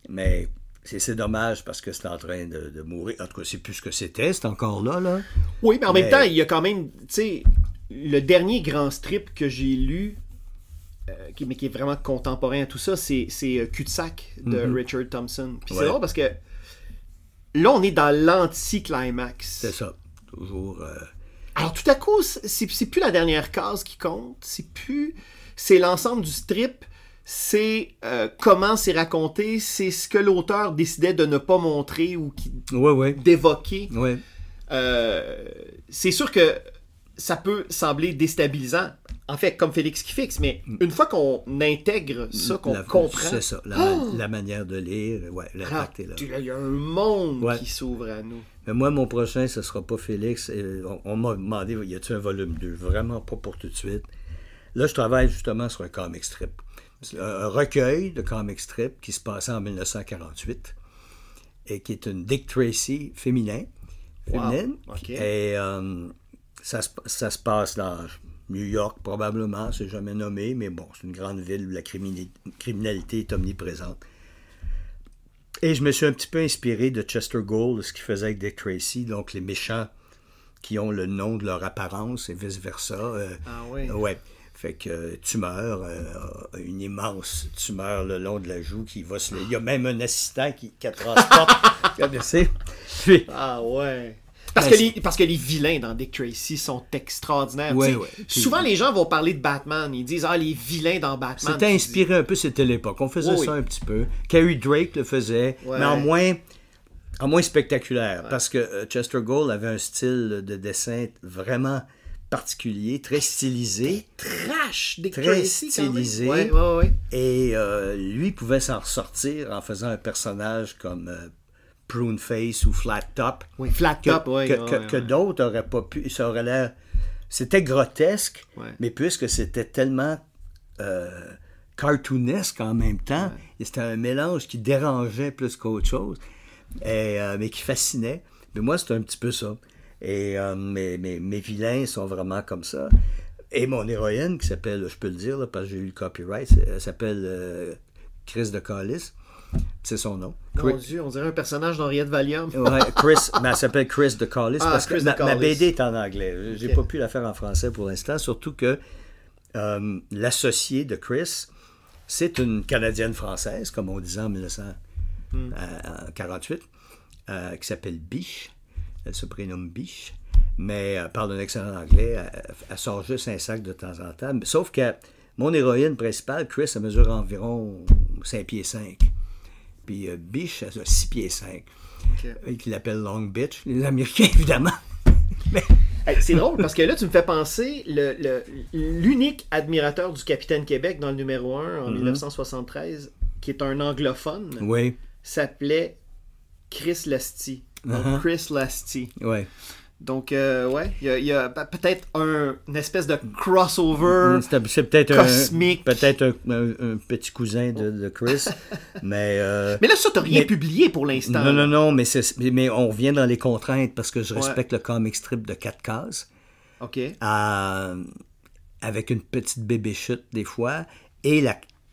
Mais c'est dommage parce que c'est en train de mourir. En tout cas, c'est plus ce que c'est encore là. Oui, mais en même temps, il y a quand même, tu sais, le dernier grand strip que j'ai lu, mais qui est vraiment contemporain à tout ça, c'est Cul-de-sac de Richard Thompson. Puis c'est drôle parce que là, on est dans l'anti-climax. C'est ça. Toujours. Alors, tout à coup, c'est plus la dernière case qui compte. C'est l'ensemble du strip. C'est comment c'est raconté. C'est ce que l'auteur décidait de ne pas montrer ou d'évoquer. Ouais. C'est sûr que ça peut sembler déstabilisant. En fait, comme Félix qui fixe, mais une fois qu'on intègre ça, qu'on comprend... C'est ça, la manière de lire, l'impact est là. Il y a un monde qui s'ouvre à nous. Mais moi, mon prochain, ce ne sera pas Félix. On m'a demandé, y a-t-il un volume 2? Vraiment pas pour tout de suite. Là, je travaille justement sur un comic strip. Un recueil de comic strip qui se passait en 1948 et qui est une Dick Tracy féminine. Wow. Okay. Et ça se passe dans New York, probablement, c'est jamais nommé, mais bon, c'est une grande ville où la criminalité est omniprésente. Et je me suis un petit peu inspiré de Chester Gould, de ce qu'il faisait avec Dick Tracy, donc les méchants qui ont le nom de leur apparence et vice-versa. Ah oui? Ouais. Fait que tumeur, une immense tumeur le long de la joue qui va se... Il y a même un assistant qui transporte. Ah ouais. Parce que les vilains dans Dick Tracy sont extraordinaires. Ouais, souvent, les gens vont parler de Batman. Ils disent, les vilains dans Batman. C'était inspiré un peu, c'était l'époque. On faisait ça un petit peu. Cary Drake le faisait, mais en moins spectaculaire. Parce que Chester Gould avait un style de dessin vraiment particulier, très stylisé. Trash, Dick très Tracy, stylisé. Ouais. Et lui pouvait s'en ressortir en faisant un personnage comme Prune Face ou Flat Top. Oui, Flat Top, que d'autres n'auraient pas pu. Ça aurait l'air. C'était grotesque, mais puisque c'était tellement cartoonesque en même temps, et c'était un mélange qui dérangeait plus qu'autre chose, mais qui fascinait. Mais moi, c'était un petit peu ça. Et mes vilains sont vraiment comme ça. Et mon héroïne, qui s'appelle, je peux le dire, là, parce que j'ai eu le copyright, elle s'appelle Chris de Callis. C'est son nom. Mon Dieu, on dirait un personnage d'Henriette Valium. Ouais, Chris, mais elle s'appelle Chris de Callis parce que ma BD est en anglais. J'ai pas pu la faire en français pour l'instant, surtout que l'associée de Chris, c'est une Canadienne-Française, comme on disait en 1948, qui s'appelle Biche. Elle se prénomme Biche, mais elle parle un excellent anglais. Elle sort juste un sac de temps en temps. Sauf que mon héroïne principale, Chris, elle mesure environ 5 pieds 5. Puis Biche, elle a 6 pieds 5. Et qu'il l'appelle Long Bitch, les Américains, évidemment. Mais... c'est drôle, parce que là, tu me fais penser, l'unique admirateur du Capitaine Québec dans le numéro 1 en 1973, qui est un anglophone, s'appelait Chris Lasty. Donc, Chris Lasty. Ouais. Donc, il y a peut-être une espèce de crossover c'est peut-être cosmique. Peut-être un petit cousin de Chris. mais là, ça, t'as rien publié pour l'instant. Non, mais on revient dans les contraintes parce que je respecte le comic strip de 4 cases. OK. Avec une petite bébé chute des fois. Et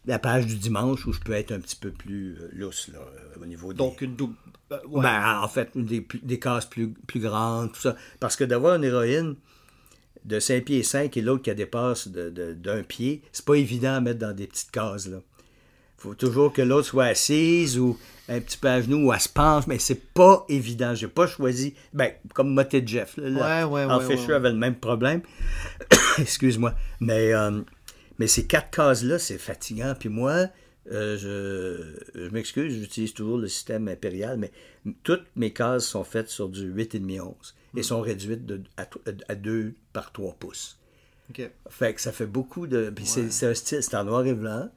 la page du dimanche où je peux être un petit peu plus lousse là, au niveau des... Donc, une double... en fait, des cases plus grandes, tout ça. Parce que d'avoir une héroïne de 5 pieds 5 et l'autre qui dépasse d'un pied, c'est pas évident à mettre dans des petites cases, là. Faut toujours que l'autre soit assise ou un petit peu à genoux ou elle se penche, mais c'est pas évident. J'ai pas choisi... comme Moté Jeff. En Fisher avait le même problème. Excuse-moi. Mais ces 4 cases-là, c'est fatigant. Puis moi... je m'excuse, j'utilise toujours le système impérial, mais toutes mes cases sont faites sur du 8,5 11 et sont réduites à 2 par 3 pouces. Okay. Fait que ça fait beaucoup de... Puis c'est un style, c'est en noir et blanc,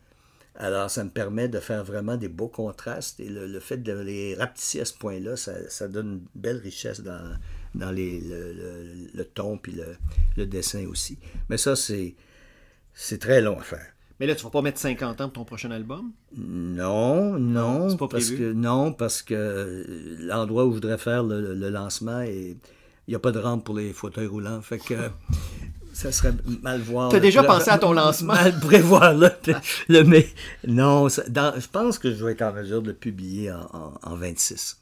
alors ça me permet de faire vraiment des beaux contrastes et le fait de les rapetisser à ce point-là, ça donne une belle richesse dans le ton puis le dessin aussi. Mais ça, c'est très long à faire. Mais là, tu vas pas mettre 50 ans pour ton prochain album? Non. C'est pas prévu? Parce que l'endroit où je voudrais faire le lancement, il n'y a pas de rampe pour les fauteuils roulants. Fait que ça serait mal voir. Tu as déjà pensé à ton lancement? Mal prévoir mais non, je pense que je vais être en mesure de le publier en 26.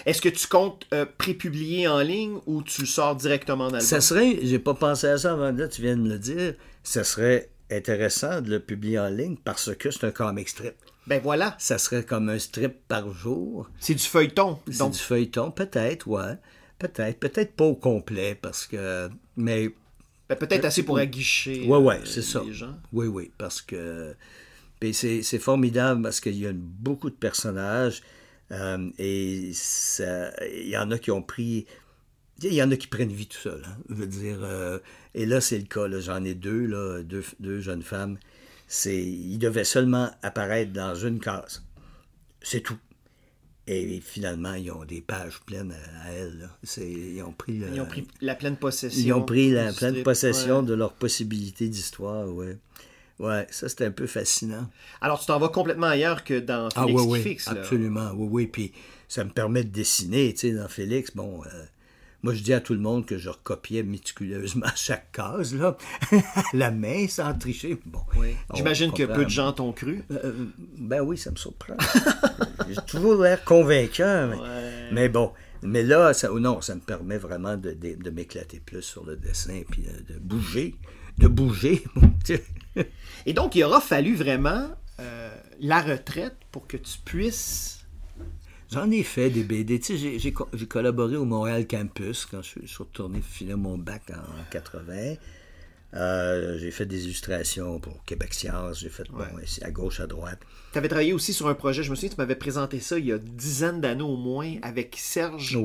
Est-ce que tu comptes prépublier en ligne ou tu le sors directement dans l'album? J'ai pas pensé à ça avant là, tu viens de me le dire, ça serait intéressant de le publier en ligne parce que c'est un comic strip. Ben voilà. Ça serait comme un strip par jour. C'est du feuilleton. C'est du feuilleton, peut-être, ouais. Peut-être pas au complet parce que... Mais... peut-être assez pour aguicher c'est ça. Les gens. Oui, parce que... c'est formidable parce qu'il y a beaucoup de personnages et il y en a qui ont pris... Il y en a qui prennent vie tout seul. Je veux dire, et là, c'est le cas. Là, j'en ai deux jeunes femmes. Ils devaient seulement apparaître dans une case. C'est tout. Et finalement, ils ont des pages pleines à elles. Là. Ils ont pris la pleine possession. Ils ont pris la pleine possession de leur possibilité d'histoire, ouais. Ouais, ça, c'était un peu fascinant. Alors, tu t'en vas complètement ailleurs que dans Félix qui fixe. Là. Absolument, oui. Puis ça me permet de dessiner, tu sais, dans Félix, moi, je dis à tout le monde que je recopiais méticuleusement chaque case, là, la main, sans tricher. Bon, j'imagine que peu de gens t'ont cru. Oui, ça me surprend. J'ai toujours l'air convaincant. Mais bon, mais là, ça me permet vraiment de m'éclater plus sur le dessin, puis de bouger. Et donc, il aura fallu vraiment la retraite pour que tu puisses... J'en ai fait des BD. Tu sais, j'ai collaboré au Montréal Campus quand je suis retourné finir mon bac en 80. J'ai fait des illustrations pour Québec Science. J'ai fait à gauche, à droite. Tu avais travaillé aussi sur un projet, je me souviens, tu m'avais présenté ça il y a dizaines d'années au moins, avec Serge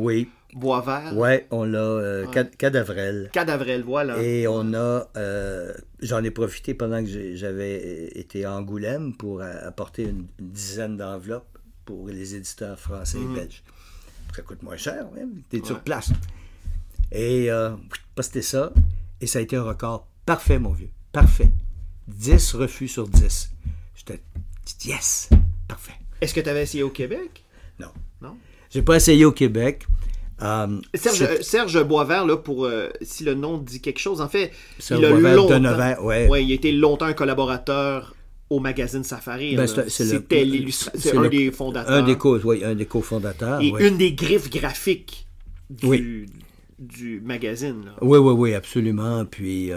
Boisvert. Oui, on l'a, Cadavrel. Cadavrel, voilà. Et on a, j'en ai profité pendant que j'avais été à Angoulême pour apporter une dizaine d'enveloppes pour les éditeurs français et belges. Ça coûte moins cher, même, t'es sur place. Et posté ça, et ça a été un record parfait, mon vieux, parfait. 10 refus sur 10. J'étais dit, yes, parfait. Est-ce que tu avais essayé au Québec? Non. Non? J'ai pas essayé au Québec. Serge Boisvert, là, pour si le nom dit quelque chose, en fait, Serge Boisvert, il a été longtemps un collaborateur au magazine Safari. C'était un des fondateurs. Un des cofondateurs. Et une des griffes graphiques du magazine. Là. Oui, absolument. Puis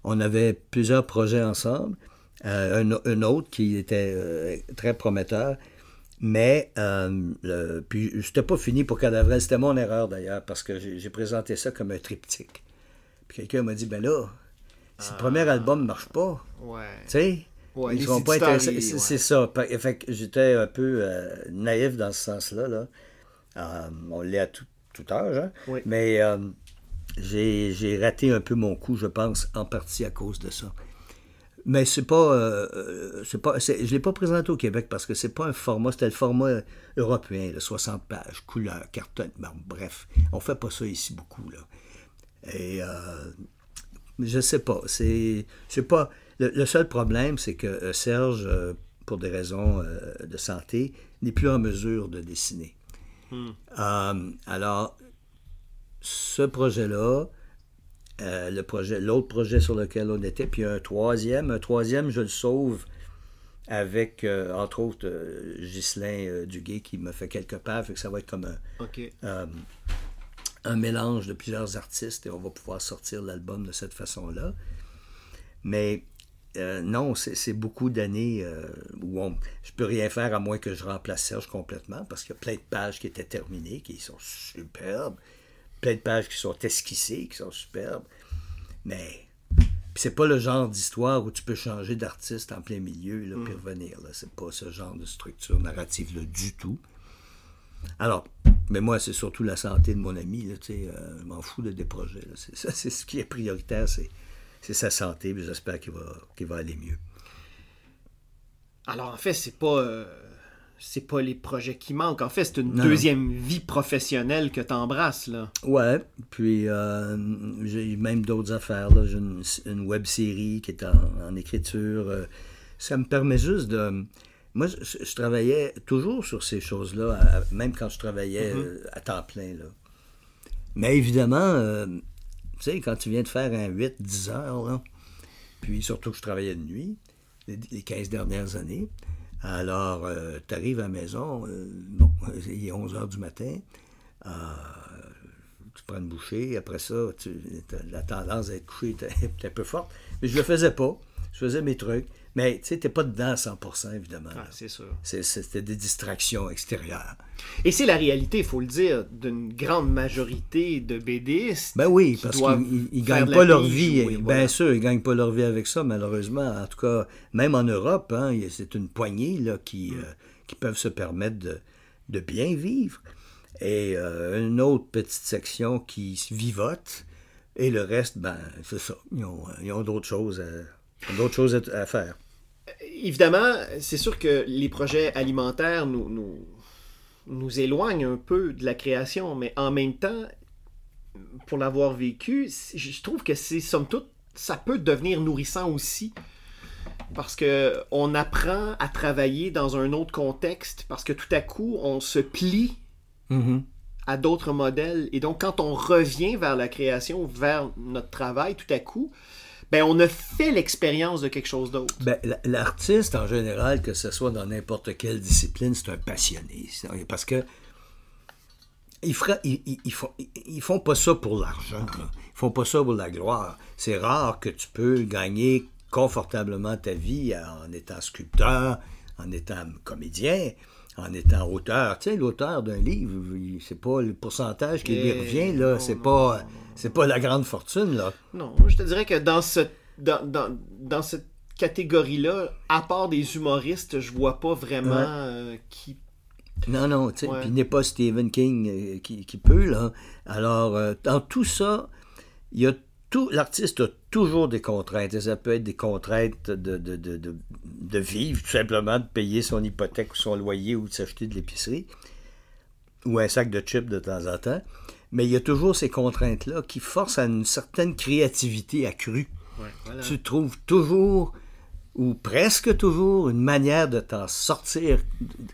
on avait plusieurs projets ensemble. Un autre qui était très prometteur. Mais puis c'était pas fini pour Cadavrel. C'était mon erreur d'ailleurs, parce que j'ai présenté ça comme un triptyque. Puis quelqu'un m'a dit, ben là, si le premier album ne marche pas, tu sais, ils ne seront pas intéressés. C'est ça. Fait que j'étais un peu naïf dans ce sens-là. Là. On l'est à tout âge, hein? Oui. Mais j'ai raté un peu mon coup, je pense, en partie à cause de ça. Mais je ne l'ai pas présenté au Québec parce que c'est pas un format, c'était le format européen, là, 60 pages, couleur, carton, bon, bref, on fait pas ça ici beaucoup, là. Et je sais pas, c'est pas... Le seul problème, c'est que Serge, pour des raisons de santé, n'est plus en mesure de dessiner. Alors, ce projet-là, l'autre projet sur lequel on était, puis un troisième, je le sauve avec, entre autres, Ghislain Duguay qui me fait quelques pages, fait que ça va être comme un mélange de plusieurs artistes et on va pouvoir sortir l'album de cette façon-là. Mais non, c'est beaucoup d'années où je peux rien faire à moins que je remplace Serge complètement, parce qu'il y a plein de pages qui étaient terminées, qui sont superbes, plein de pages qui sont esquissées, qui sont superbes, mais c'est pas le genre d'histoire où tu peux changer d'artiste en plein milieu, là, puis revenir, là. C'est pas ce genre de structure narrative-là du tout. Alors, mais moi, c'est surtout la santé de mon ami, là, tu sais, je m'en fous des projets, là. C'est ce qui est prioritaire, c'est sa santé, puis j'espère qu'il va aller mieux. Alors, en fait, c'est pas les projets qui manquent. En fait, c'est une deuxième vie professionnelle que tu embrasses, là. Ouais, puis j'ai même d'autres affaires, là. J'ai une web-série qui est en écriture. Ça me permet juste de... Moi, je travaillais toujours sur ces choses-là, même quand je travaillais à temps plein, là. Mais évidemment... tu sais, quand tu viens de faire un 8-10 heures, là, puis surtout que je travaillais de nuit, les 15 dernières années, alors tu arrives à la maison, il est 11 heures du matin, tu prends une bouchée, après ça, la tendance à être couché est un peu forte, mais je le faisais pas, je faisais mes trucs, mais tu sais, t'es pas dedans à 100%, évidemment. Ah, c'est sûr. C'était des distractions extérieures. Et c'est la réalité, il faut le dire, d'une grande majorité de BDistes. Ben oui, parce qu'ils gagnent pas leur vie. Bien sûr, ils gagnent pas leur vie avec ça, malheureusement. En tout cas, même en Europe, hein, c'est une poignée là, qui peuvent se permettre de bien vivre. Et une autre petite section qui vivote, et le reste, ben, c'est ça. Ils ont d'autres choses à faire. Évidemment, c'est sûr que les projets alimentaires nous éloignent un peu de la création, mais en même temps, pour l'avoir vécu, je trouve que c'est, somme toute, ça peut devenir nourrissant aussi, parce qu'on apprend à travailler dans un autre contexte, parce que tout à coup, on se plie à d'autres modèles, et donc quand on revient vers la création, vers notre travail, tout à coup, ben, on a fait l'expérience de quelque chose d'autre. Ben, l'artiste, en général, que ce soit dans n'importe quelle discipline, c'est un passionné. Parce que ils font pas ça pour l'argent. Là. Ils font pas ça pour la gloire. C'est rare que tu peux gagner confortablement ta vie en étant sculpteur, en étant comédien, en étant auteur. Tu sais, l'auteur d'un livre, c'est pas le pourcentage qui lui revient, là. Non, c'est non, pas, non, non. c'est pas la grande fortune, là. Non, je te dirais que dans cette catégorie-là, à part des humoristes, je vois pas vraiment qui... Non, tu sais, Ouais. puis il n'est pas Stephen King qui peut, là. Alors, dans tout ça, il y a l'artiste a toujours des contraintes. Et ça peut être des contraintes de vivre, tout simplement, de payer son hypothèque ou son loyer ou de s'acheter de l'épicerie, ou un sac de chips de temps en temps. Mais il y a toujours ces contraintes-là qui forcent à une certaine créativité accrue. Ouais, voilà. Tu trouves toujours, ou presque toujours, une manière de t'en sortir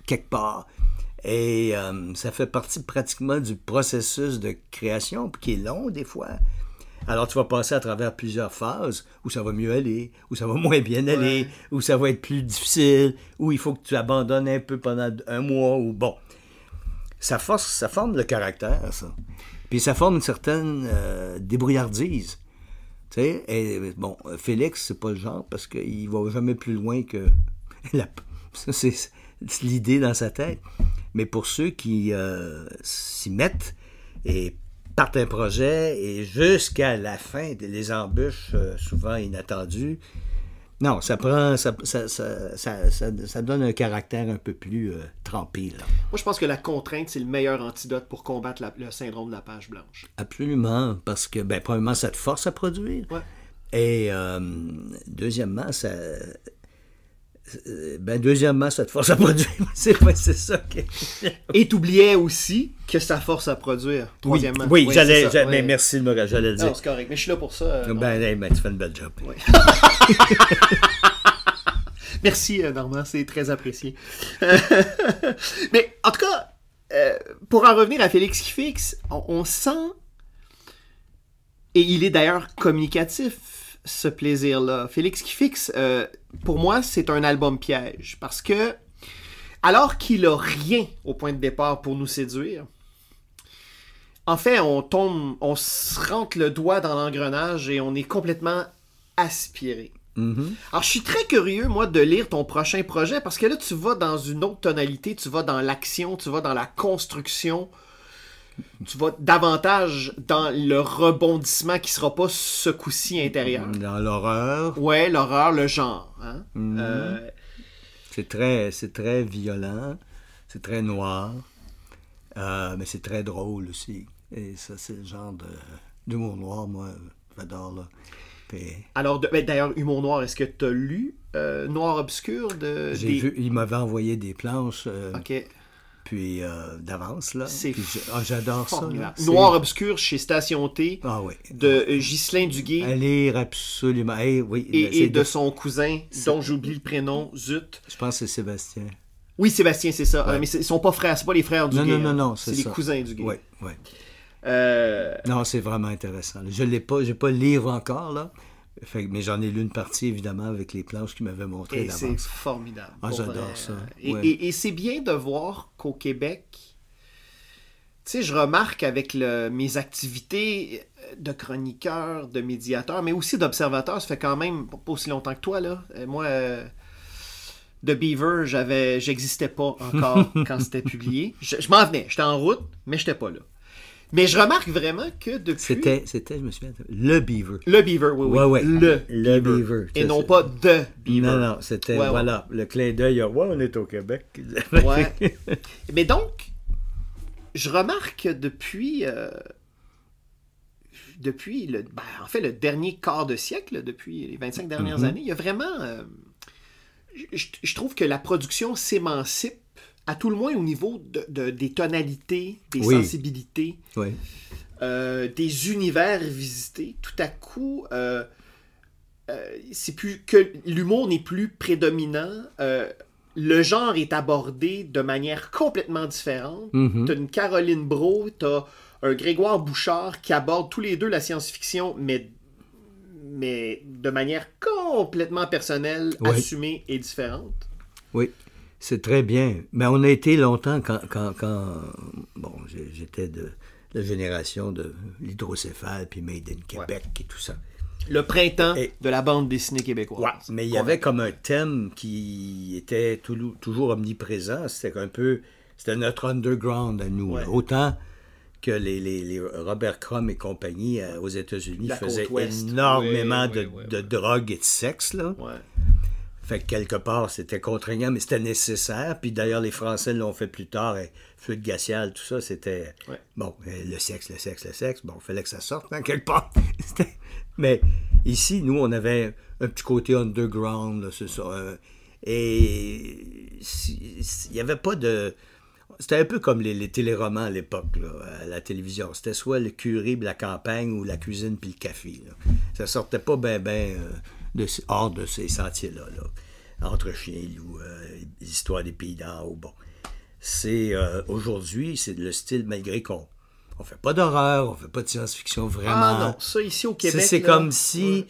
quelque part. Et ça fait partie pratiquement du processus de création, qui est long des fois. Alors tu vas passer à travers plusieurs phases où ça va mieux aller, où ça va moins bien aller, où ça va être plus difficile, où il faut que tu abandonnes un peu pendant un mois, ou bon. Ça forme le caractère, ça. Puis ça forme une certaine débrouillardise. Tu sais, et bon, Félix, c'est pas le genre parce qu'il va jamais plus loin que ça, c'est l'idée dans sa tête. Mais pour ceux qui s'y mettent et partent un projet et jusqu'à la fin, les embûches souvent inattendues, non, ça donne un caractère un peu plus trempé, là. Moi, je pense que la contrainte, c'est le meilleur antidote pour combattre le syndrome de la page blanche. Absolument, parce que, premièrement, ça te force à produire. Ouais. Et deuxièmement, ça te force à produire. c'est ça. Et t'oubliais aussi que ça force à produire, troisièmement. Oui, c'est ça, mais merci de me j'allais le dire. Non, c'est correct, mais je suis là pour ça. tu fais une belle job. Ouais. Merci, Normand, c'est très apprécié. Mais en tout cas, pour en revenir à Félix qui fixe, on sent, et il est d'ailleurs communicatif, ce plaisir-là. Félix qui fixe, pour moi, c'est un album piège, parce que, alors qu'il a rien au point de départ pour nous séduire, en fait, on se rentre le doigt dans l'engrenage et on est complètement aspiré. Mm-hmm. Alors, je suis très curieux, moi, de lire ton prochain projet, parce que là, tu vas dans une autre tonalité, tu vas dans l'action, tu vas dans la construction, tu vas davantage dans le rebondissement qui sera pas ce coup-ci intérieur. Dans l'horreur. Ouais, l'horreur, le genre. Hein? Mm-hmm. C'est très violent, c'est très noir, mais c'est très drôle aussi. Et ça, c'est le genre d'humour noir, moi, j'adore, là. Alors, d'ailleurs, Humour Noir, est-ce que tu as lu Noir Obscur J'ai vu, il m'avait envoyé des planches OK. puis d'avance, là. C'est j'adore formidable. ça. Là. Noir Obscur chez Station T de Ghislain Duguay. À lire absolument. Oui, et de son cousin, dont j'oublie le prénom, zut. Je pense que c'est Sébastien. Oui, Sébastien, c'est ça. Ouais. Mais ils sont pas frères, c'est pas les frères Duguay. Non, c'est les cousins Duguay. Oui. Non, c'est vraiment intéressant. Je n'ai pas le livre encore, là. Mais j'en ai lu une partie, évidemment, avec les planches qu'il m'avait montrées d'avance. C'est formidable. J'adore ça. Et c'est bien de voir qu'au Québec, tu sais, je remarque avec mes activités de chroniqueur, de médiateur, mais aussi d'observateur, ça fait quand même pas aussi longtemps que toi, là. Moi, The Beaver, j'existais pas encore quand c'était publié. Je m'en venais, j'étais en route, mais j'étais pas là. Mais je remarque vraiment que depuis... C'était, je me souviens, le Beaver. Le Beaver, oui. Ouais. Le Beaver. Et non pas The Beaver. Non, c'était, voilà, le clin d'œil, on est au Québec. Ouais. Mais donc, je remarque que depuis le dernier quart de siècle, depuis les 25 dernières années, il y a vraiment... je trouve que la production s'émancipe, à tout le moins au niveau des tonalités, des sensibilités, des univers visités. Tout à coup, c'est plus que l'humour n'est plus prédominant. Le genre est abordé de manière complètement différente. Mm-hmm. T'as une Caroline Brault, t'as un Grégoire Bouchard qui abordent tous les deux la science-fiction, mais de manière complètement personnelle, assumée et différente. Oui. C'est très bien. Mais on a été longtemps quand j'étais de la génération de l'hydrocéphale puis Made in Québec et tout ça. Le printemps de la bande dessinée québécoise. Ouais, mais il y avait comme un thème qui était toujours omniprésent. C'était notre underground à nous. Ouais. Autant que les Robert Crumb et compagnie aux États-Unis faisaient Ouest. énormément de drogue et de sexe, là. Ouais. Fait que quelque part, c'était contraignant, mais c'était nécessaire. Puis d'ailleurs, les Français l'ont fait plus tard. Feu de glacial, tout ça, c'était... Ouais. Bon, le sexe. Bon, il fallait que ça sorte, hein, quelque part. Mais ici, nous, on avait un petit côté underground, là, c'est ça. Et il n'y avait pas de... C'était un peu comme les téléromans à l'époque, là, à la télévision. C'était soit le curé de la campagne ou la cuisine puis le café. Là. Ça sortait pas hors de ces sentiers-là. Là. Entre chiens et loups, les histoires des pays d'en haut. Bon. Aujourd'hui, c'est le style, malgré qu'on ne fait pas d'horreur, on ne fait pas de science-fiction vraiment. Ah non, ça ici au Québec... C'est comme si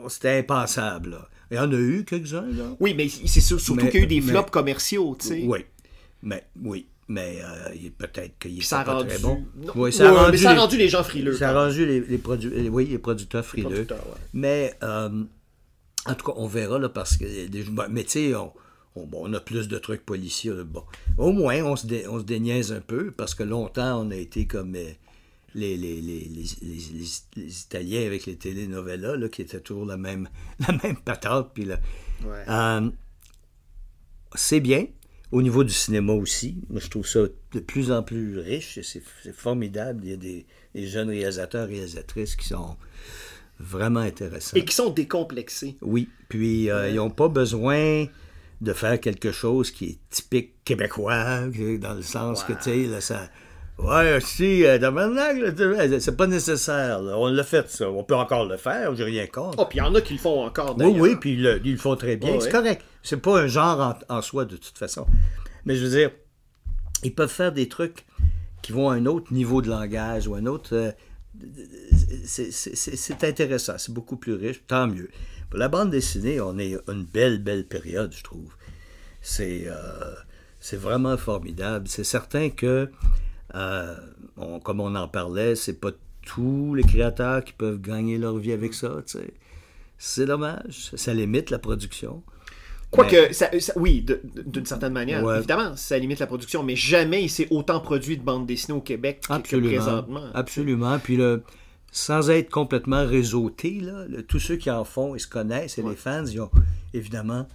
c'était impensable. Là. Il y en a eu quelques-uns, là. Oui, mais c'est surtout qu'il y a eu des flops commerciaux, tu sais. Oui, mais peut-être qu'il n'est pas très bon. Oui, ça a rendu les gens frileux. Ça a rendu les producteurs frileux. Mais, en tout cas, on verra, là, parce que... Mais tu sais, on a plus de trucs policiers. Là, bon. Au moins, on se déniaise un peu, parce que longtemps, on a été comme les Italiens avec les telenovelas, là, qui étaient toujours la même patate. Puis là, c'est bien. Au niveau du cinéma aussi, moi, je trouve ça de plus en plus riche. C'est formidable. Il y a des jeunes réalisateurs et réalisatrices qui sont vraiment intéressants. Et qui sont décomplexés. Oui. Puis, ils n'ont pas besoin de faire quelque chose qui est typique québécois, dans le sens que, tu sais, là, ça... Ouais, si, c'est pas nécessaire. Là. On l'a fait, ça. On peut encore le faire, j'ai rien contre. Oh, puis il y en a qui le font encore, d'ailleurs. Oui, puis ils le font très bien. C'est correct. C'est pas un genre en soi, de toute façon. Mais je veux dire, ils peuvent faire des trucs qui vont à un autre niveau de langage ou un autre... c'est intéressant. C'est beaucoup plus riche. Tant mieux. Pour la bande dessinée, on est une belle période, je trouve. C'est vraiment formidable. C'est certain que... comme on en parlait, c'est pas tous les créateurs qui peuvent gagner leur vie avec ça, tu sais. C'est dommage. Ça limite la production. Quoique, oui, d'une certaine manière, évidemment, ça limite la production, mais jamais il s'est autant produit de bande dessinée au Québec que présentement. Absolument. Puis sans être complètement réseauté, là, tous ceux qui en font, ils se connaissent, et les fans, ils ont, évidemment,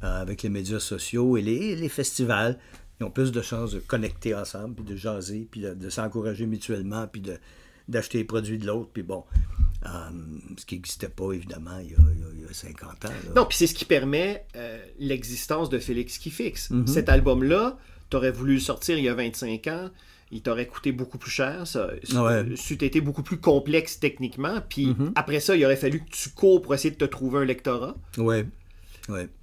avec les médias sociaux et les festivals, ils ont plus de chances de connecter ensemble, puis de jaser, puis de s'encourager mutuellement, puis d'acheter les produits de l'autre, puis bon, ce qui n'existait pas, évidemment, il y a 50 ans. Là. Non, puis c'est ce qui permet l'existence de Félix qui fixe. Cet album-là, tu aurais voulu le sortir il y a 25 ans, il t'aurait coûté beaucoup plus cher, ça c'eût été beaucoup plus complexe techniquement, puis après ça, il aurait fallu que tu cours pour essayer de te trouver un lectorat. Ouais.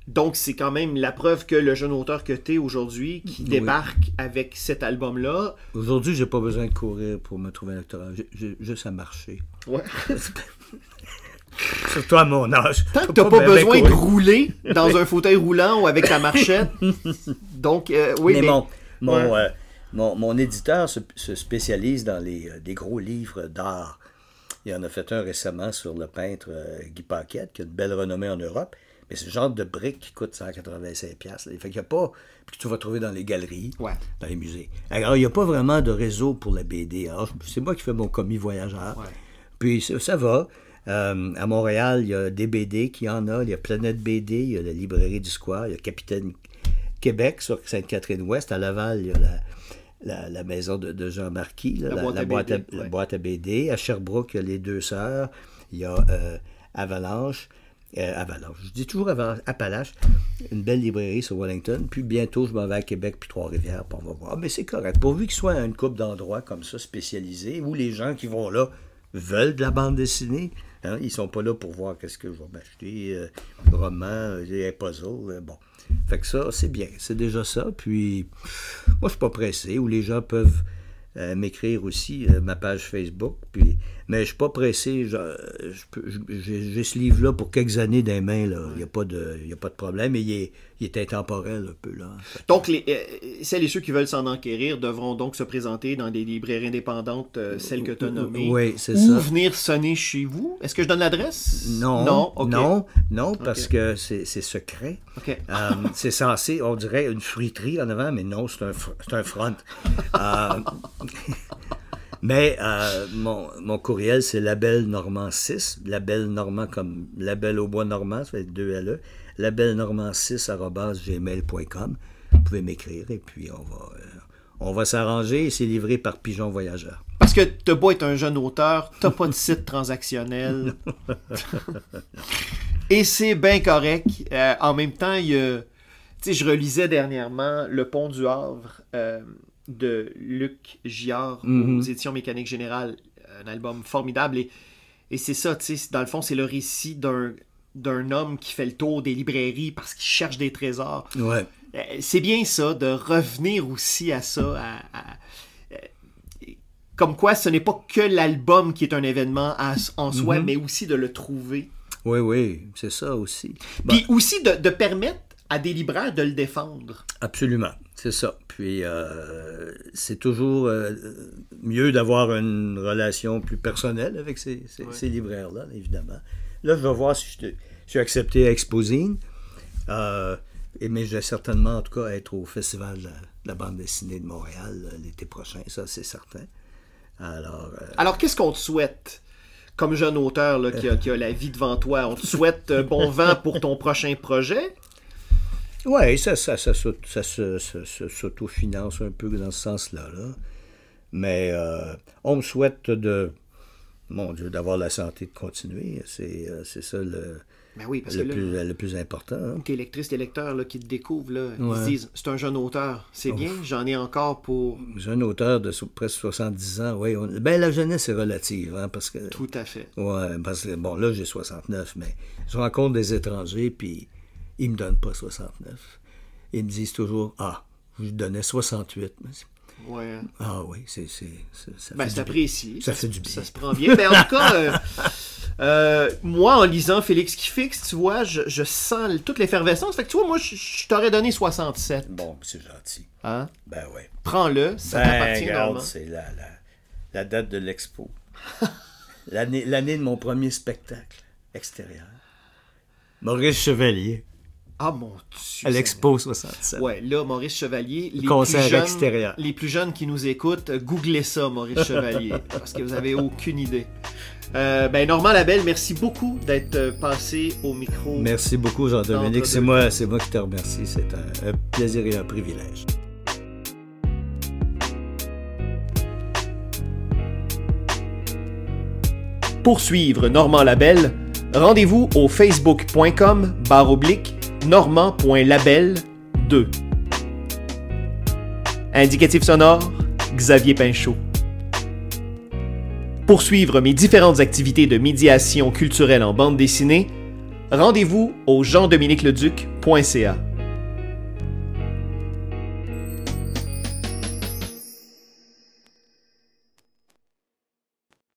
Donc, c'est quand même la preuve que le jeune auteur que tu es aujourd'hui, qui débarque avec cet album-là... Aujourd'hui, j'ai pas besoin de courir pour me trouver un lectorat. J'ai juste à marcher. Ouais. Surtout à mon âge. Tant que t'as pas besoin de rouler dans un fauteuil roulant ou avec ta marchette. Donc, oui, mais... Mon éditeur se spécialise dans des gros livres d'art. Il en a fait un récemment sur le peintre Guy Paquette, qui a une belle renommée en Europe. Mais c'est le genre de briques qui coûte 185$. Fait qu'il n'y a pas... Puis que tu vas trouver dans les galeries, dans les musées. Alors, il n'y a pas vraiment de réseau pour la BD. Alors, c'est moi qui fais mon commis voyageur. Ouais. Puis ça va. À Montréal, il y a des BD qui en a. Il y a Planète BD, il y a la librairie du Square, il y a Capitaine Québec sur Sainte-Catherine-Ouest. À Laval, il y a la maison de Jean Marquis, là, la boîte à BD. À Sherbrooke, il y a les Deux Sœurs. Il y a Avalanche. Je dis toujours Appalaches, une belle librairie sur Wellington, puis bientôt je m'en vais à Québec puis Trois-Rivières, puis on va voir. Mais c'est correct, pourvu qu'il soit une couple d'endroits comme ça spécialisés, où les gens qui vont là veulent de la bande dessinée, hein? Ils sont pas là pour voir qu'est-ce que je vais m'acheter, roman, un puzzle, bon. Fait que ça, c'est bien, c'est déjà ça, puis moi je suis pas pressé, où les gens peuvent m'écrire aussi, ma page Facebook. Puis, mais je suis pas pressé. J'ai ce livre-là pour quelques années dans les mains. Il n'y a pas de problème. Et il est intemporel un peu. Là. Donc, celles et ceux qui veulent s'en enquérir devront donc se présenter dans des librairies indépendantes, celles que tu as nommées. Oui, c'est ça. Ou venir sonner chez vous. Est-ce que je donne l'adresse? Non, parce que c'est secret. Okay. C'est censé, on dirait, une fruiterie en avant, mais non, c'est un front. Mais mon courriel, c'est labelnormand6, label normand comme label au bois normand, ça fait 2 LE, labelnormand6@gmail.com. Vous pouvez m'écrire et puis on va s'arranger et c'est livré par Pigeon Voyageur. Parce que t'as beau être un jeune auteur, t'as pas de site transactionnel. Et c'est bien correct. En même temps, je relisais dernièrement Le Pont du Havre de Luc Giard aux éditions Mécanique Générale, un album formidable. Et c'est ça, dans le fond, c'est le récit d'un homme qui fait le tour des librairies parce qu'il cherche des trésors. Ouais. C'est bien ça, de revenir aussi à ça, comme quoi ce n'est pas que l'album qui est un événement en soi, mais aussi de le trouver. Oui, c'est ça aussi. Puis aussi de permettre à des libraires de le défendre. Absolument, c'est ça. Puis c'est toujours mieux d'avoir une relation plus personnelle avec ces libraires-là, évidemment. Là, je vais voir si je suis accepté à Exposine. Mais je vais certainement, en tout cas, être au Festival de la bande dessinée de Montréal l'été prochain, ça c'est certain. Alors qu'est-ce qu'on te souhaite comme jeune auteur là, qui a la vie devant toi? On te souhaite bon vent pour ton prochain projet? Oui, ça s'autofinance un peu dans ce sens-là. Là. Mais on me souhaite d'avoir la santé de continuer. C'est ça le plus important. Hein. Tes lectrices, tes lecteurs là, qui te découvrent, là, ils se disent, c'est un jeune auteur, c'est bien, j'en ai encore pour... Jeune auteur de presque 70 ans, oui. La jeunesse est relative, hein, parce que... Tout à fait. Oui, parce que, là, j'ai 69, mais je rencontre des étrangers, puis ils me donnent pas 69. Ils me disent toujours, je vous donnais 68. Ouais. Ah oui, c'est apprécié. Ça fait du bien. Ça se prend bien. Mais en tout cas, moi, en lisant Félix qui fixe, tu vois, je sens toute l'effervescence. Fait que tu vois, moi, je t'aurais donné 67. Bon, c'est gentil. Hein? Ben oui. Prends-le, ça t'appartient normalement. C'est la date de l'expo. L'année de mon premier spectacle extérieur. Maurice Chevalier. Ah mon Dieu! À l'Expo 67. Ouais, là, Maurice Chevalier. Concert extérieur. Les plus jeunes qui nous écoutent, googlez ça, Maurice Chevalier, parce que vous n'avez aucune idée. Normand Labelle, merci beaucoup d'être passé au micro. Merci beaucoup, Jean-Dominique. C'est moi qui te remercie. C'est un plaisir et un privilège. Pour suivre Normand Labelle, rendez-vous au facebook.com/normand.labelle2. Indicatif sonore, Xavier Pinchot. Pour suivre mes différentes activités de médiation culturelle en bande dessinée, rendez-vous au jean-dominique-leduc.ca.